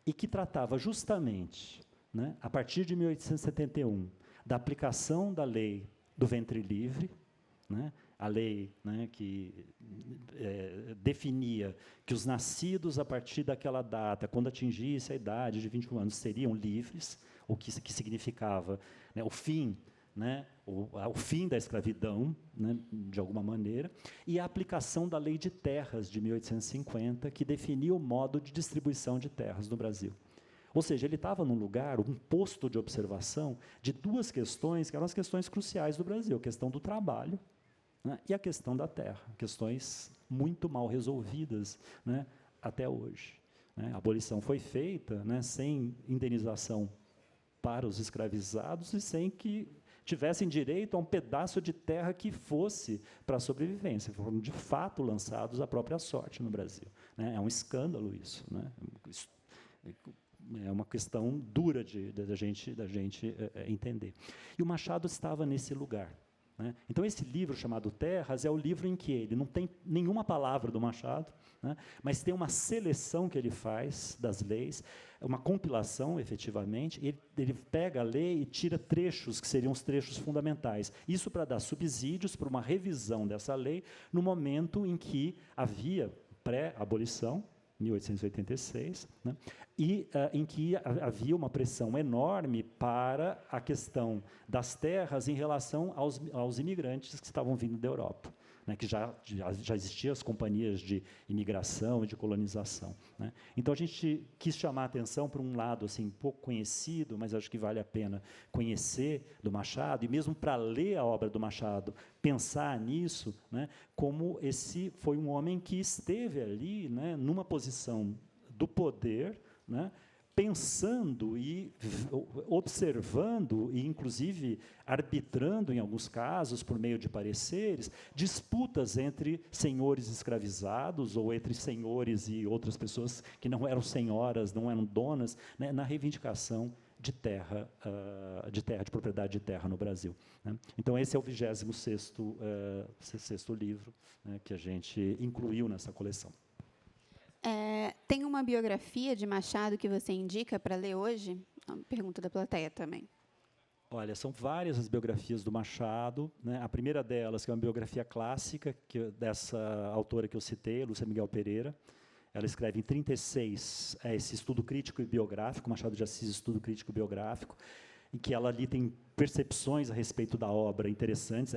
e que tratava justamente, né, a partir de 1871, da aplicação da lei do ventre livre, né, a lei, né, que definia que os nascidos a partir daquela data, quando atingisse a idade de 21 anos, seriam livres, o que significava, né, o fim, né, o fim da escravidão, né, de alguma maneira, e a aplicação da Lei de Terras de 1850, que definia o modo de distribuição de terras no Brasil. Ou seja, ele estava num lugar, um posto de observação de 2 questões que eram as questões cruciais do Brasil, a questão do trabalho, né, e a questão da terra, questões muito mal resolvidas, né, até hoje, né. A abolição foi feita, né, sem indenização para os escravizados e sem que tivessem direito a um pedaço de terra que fosse para a sobrevivência. Foram, de fato, lançados à própria sorte no Brasil, né? É um escândalo isso, né? É uma questão dura da gente entender. E o Machado estava nesse lugar, né? Então, esse livro chamado Terras é o livro em que ele não tem nenhuma palavra do Machado, né? Mas tem uma seleção que ele faz das leis, uma compilação, efetivamente, e ele pega a lei e tira trechos que seriam os trechos fundamentais. Isso para dar subsídios para uma revisão dessa lei no momento em que havia pré-abolição, 1886, né? E em que havia uma pressão enorme para a questão das terras em relação aos imigrantes que estavam vindo da Europa, né? Que já existiam as companhias de imigração e de colonização, né? Então, a gente quis chamar a atenção para um lado assim, pouco conhecido, mas acho que vale a pena conhecer, do Machado, e mesmo para ler a obra do Machado, pensar nisso, né? Como esse foi um homem que esteve ali, né, numa posição do poder, né, pensando e observando e, inclusive, arbitrando, em alguns casos, por meio de pareceres, disputas entre senhores escravizados ou entre senhores e outras pessoas que não eram senhoras, não eram donas, né, na reivindicação de terra, de propriedade de terra no Brasil, né? Então, esse é o 26º livro, né, que a gente incluiu nessa coleção. Tem uma biografia de Machado que você indica para ler hoje? Uma pergunta da plateia também. Olha, são várias as biografias do Machado, né? A primeira delas, que é uma biografia clássica, dessa autora que eu citei, Lúcia Miguel Pereira. Ela escreve em 1936 esse estudo crítico e biográfico, Machado de Assis, estudo crítico e biográfico, em que ela ali tem percepções a respeito da obra interessantes,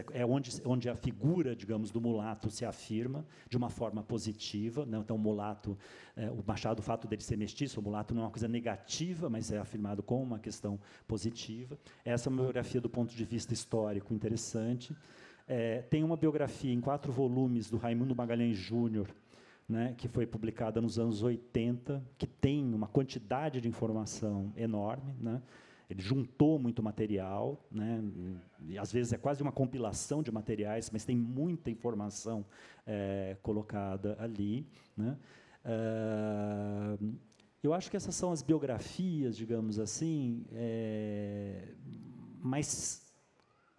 onde a figura, digamos, do mulato se afirma de uma forma positiva, né? Então, o mulato, o Machado, o fato dele ser mestiço, o mulato não é uma coisa negativa, mas é afirmado como uma questão positiva. Essa é uma biografia do ponto de vista histórico interessante. Tem uma biografia em 4 volumes do Raimundo Magalhães Júnior, né, que foi publicada nos anos 80, que tem uma quantidade de informação enorme, né? Ele juntou muito material, né? E às vezes é quase uma compilação de materiais, mas tem muita informação colocada ali, né? Eu acho que essas são as biografias, digamos assim, mais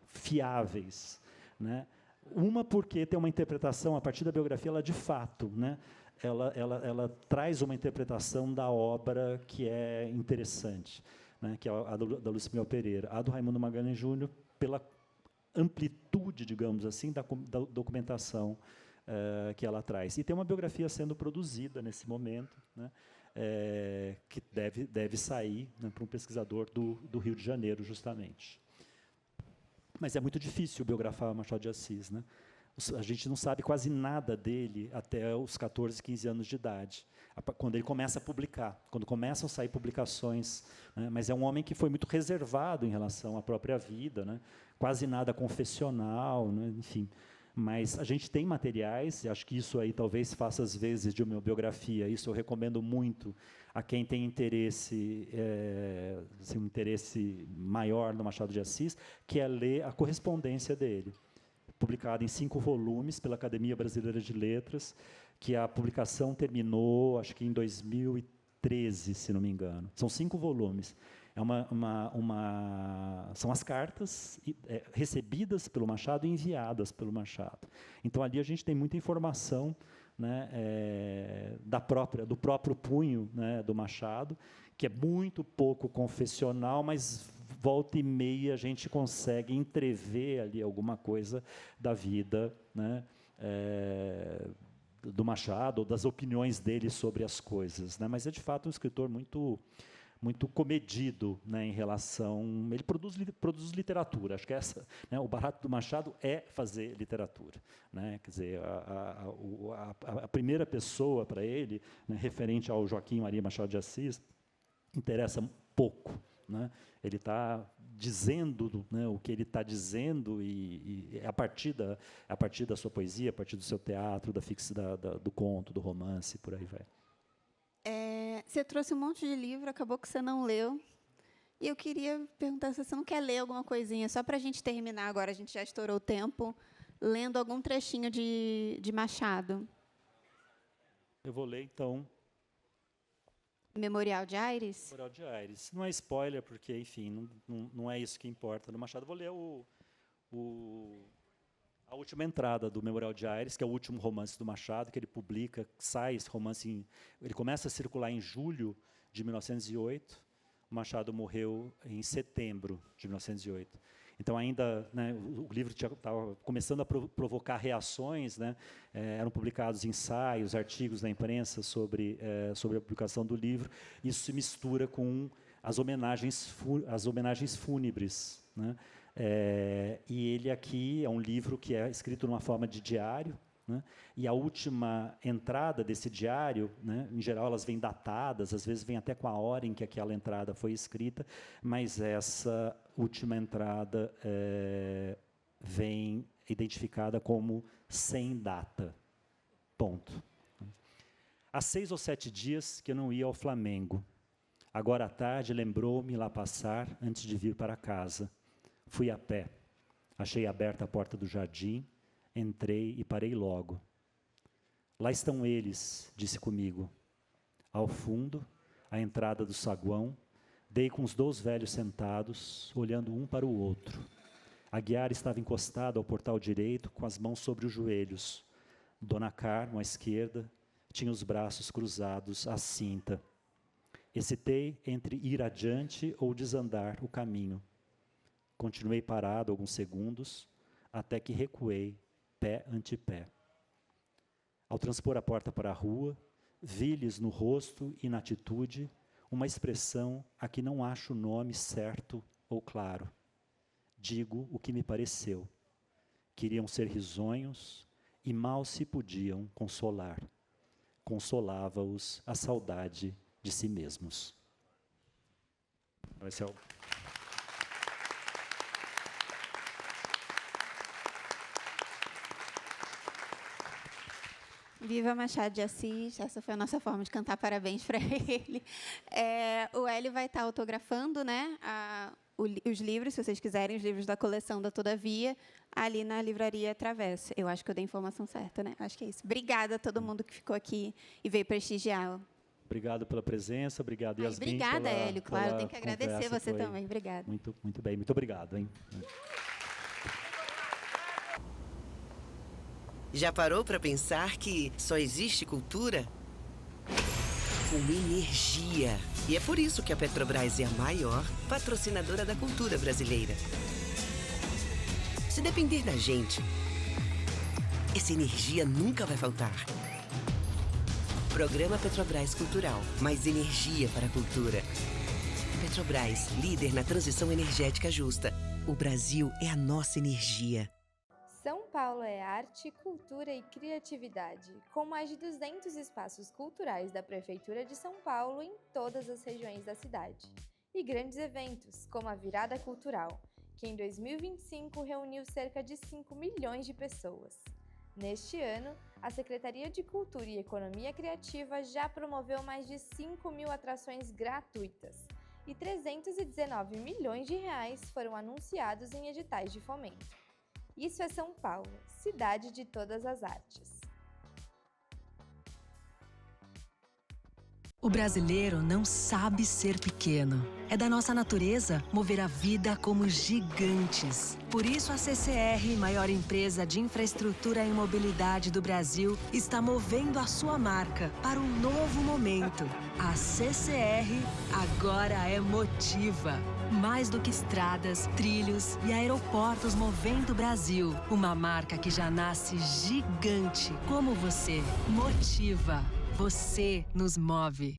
fiáveis, né? Uma porque tem uma interpretação, a partir da biografia, ela de fato, né, ela traz uma interpretação da obra que é interessante, né, que é a da Lúcia Miguel Pereira. A do Raimundo Magalhães Júnior, pela amplitude, digamos assim, da documentação que ela traz. E tem uma biografia sendo produzida nesse momento, né, que deve sair, né, para um pesquisador do Rio de Janeiro, justamente. Mas é muito difícil biografar Machado de Assis, né? A gente não sabe quase nada dele até os 14, 15 anos de idade, quando ele começa a publicar, quando começam a sair publicações, né? Mas é um homem que foi muito reservado em relação à própria vida, né? Quase nada confessional, né? Enfim. Mas a gente tem materiais, e acho que isso aí talvez faça às vezes de uma biografia, isso eu recomendo muito a quem tem interesse, assim, um interesse maior no Machado de Assis, que é ler a correspondência dele, publicada em 5 volumes pela Academia Brasileira de Letras, que a publicação terminou, acho que em 2013, se não me engano. São 5 volumes. São as cartas recebidas pelo Machado e enviadas pelo Machado. Então, ali a gente tem muita informação, né, do próprio punho, né, do Machado, que é muito pouco confessional, mas volta e meia a gente consegue entrever ali alguma coisa da vida, né, do Machado, ou das opiniões dele sobre as coisas, né? Mas é, de fato, um escritor muito comedido, né, em relação... Ele produz literatura, acho que né, o barato do Machado é fazer literatura, né? Quer dizer, a primeira pessoa para ele, né, referente ao Joaquim Maria Machado de Assis, interessa pouco, né? Ele está dizendo, né, o que ele está dizendo e a partir da sua poesia, a partir do seu teatro, do conto, do romance, por aí vai. Você trouxe um monte de livro, acabou que você não leu. E eu queria perguntar se você não quer ler alguma coisinha, só para a gente terminar agora, a gente já estourou o tempo, lendo algum trechinho de Machado. Eu vou ler, então, Memorial de Aires? Memorial de Aires. Não é spoiler, porque, enfim, não é isso que importa no Machado. Eu vou ler a última entrada do Memorial de Aires, que é o último romance do Machado, que ele publica, sai esse romance, ele começa a circular em julho de 1908, o Machado morreu em setembro de 1908. Então, ainda, né, o livro estava começando a provocar reações, né, eram publicados ensaios, artigos na imprensa sobre a publicação do livro. Isso se mistura com as homenagens fúnebres, né? E ele aqui é um livro que é escrito numa forma de diário, né? E a última entrada desse diário, né, em geral elas vêm datadas, às vezes vem até com a hora em que aquela entrada foi escrita, mas essa última entrada vem identificada como sem data. Ponto. Há 6 ou 7 dias que eu não ia ao Flamengo. Agora à tarde lembrou-me lá passar antes de vir para casa. Fui a pé. Achei aberta a porta do jardim, entrei e parei logo. Lá estão eles, disse comigo. Ao fundo, à entrada do saguão, dei com os 2 velhos sentados, olhando um para o outro. Aguiar estava encostado ao portal direito, com as mãos sobre os joelhos. Dona Carmo, à esquerda, tinha os braços cruzados à cinta. Hesitei entre ir adiante ou desandar o caminho. Continuei parado alguns segundos, até que recuei, pé ante pé. Ao transpor a porta para a rua, vi-lhes no rosto e na atitude uma expressão a que não acho nome certo ou claro. Digo o que me pareceu. Queriam ser risonhos e mal se podiam consolar. Consolava-os a saudade de si mesmos. Esse é o... Viva Machado de Assis, essa foi a nossa forma de cantar parabéns para ele. O Hélio vai estar autografando, né, os livros, se vocês quiserem, os livros da coleção da Todavia, ali na livraria Travessa. Eu acho que eu dei a informação certa, né? Acho que é isso. Obrigada a todo mundo que ficou aqui e veio prestigiar. Obrigado pela presença, obrigado, Yasmin. Obrigada, Hélio, claro, tenho que agradecer você também. Obrigada. Muito bem, muito obrigado, hein? Já parou para pensar que só existe cultura com energia? E é por isso que a Petrobras é a maior patrocinadora da cultura brasileira. Se depender da gente, essa energia nunca vai faltar. Programa Petrobras Cultural. Mais energia para a cultura. Petrobras, líder na transição energética justa. O Brasil é a nossa energia. São Paulo é arte, cultura e criatividade, com mais de 200 espaços culturais da Prefeitura de São Paulo em todas as regiões da cidade. E grandes eventos, como a Virada Cultural, que em 2025 reuniu cerca de 5 milhões de pessoas. Neste ano, a Secretaria de Cultura e Economia Criativa já promoveu mais de 5 mil atrações gratuitas e 319 milhões de reais foram anunciados em editais de fomento. Isso é São Paulo, cidade de todas as artes. O brasileiro não sabe ser pequeno. É da nossa natureza mover a vida como gigantes. Por isso a CCR, maior empresa de infraestrutura e mobilidade do Brasil, está movendo a sua marca para um novo momento. A CCR agora é Motiva. Mais do que estradas, trilhos e aeroportos movendo o Brasil. Uma marca que já nasce gigante, como você. Motiva. Você nos move.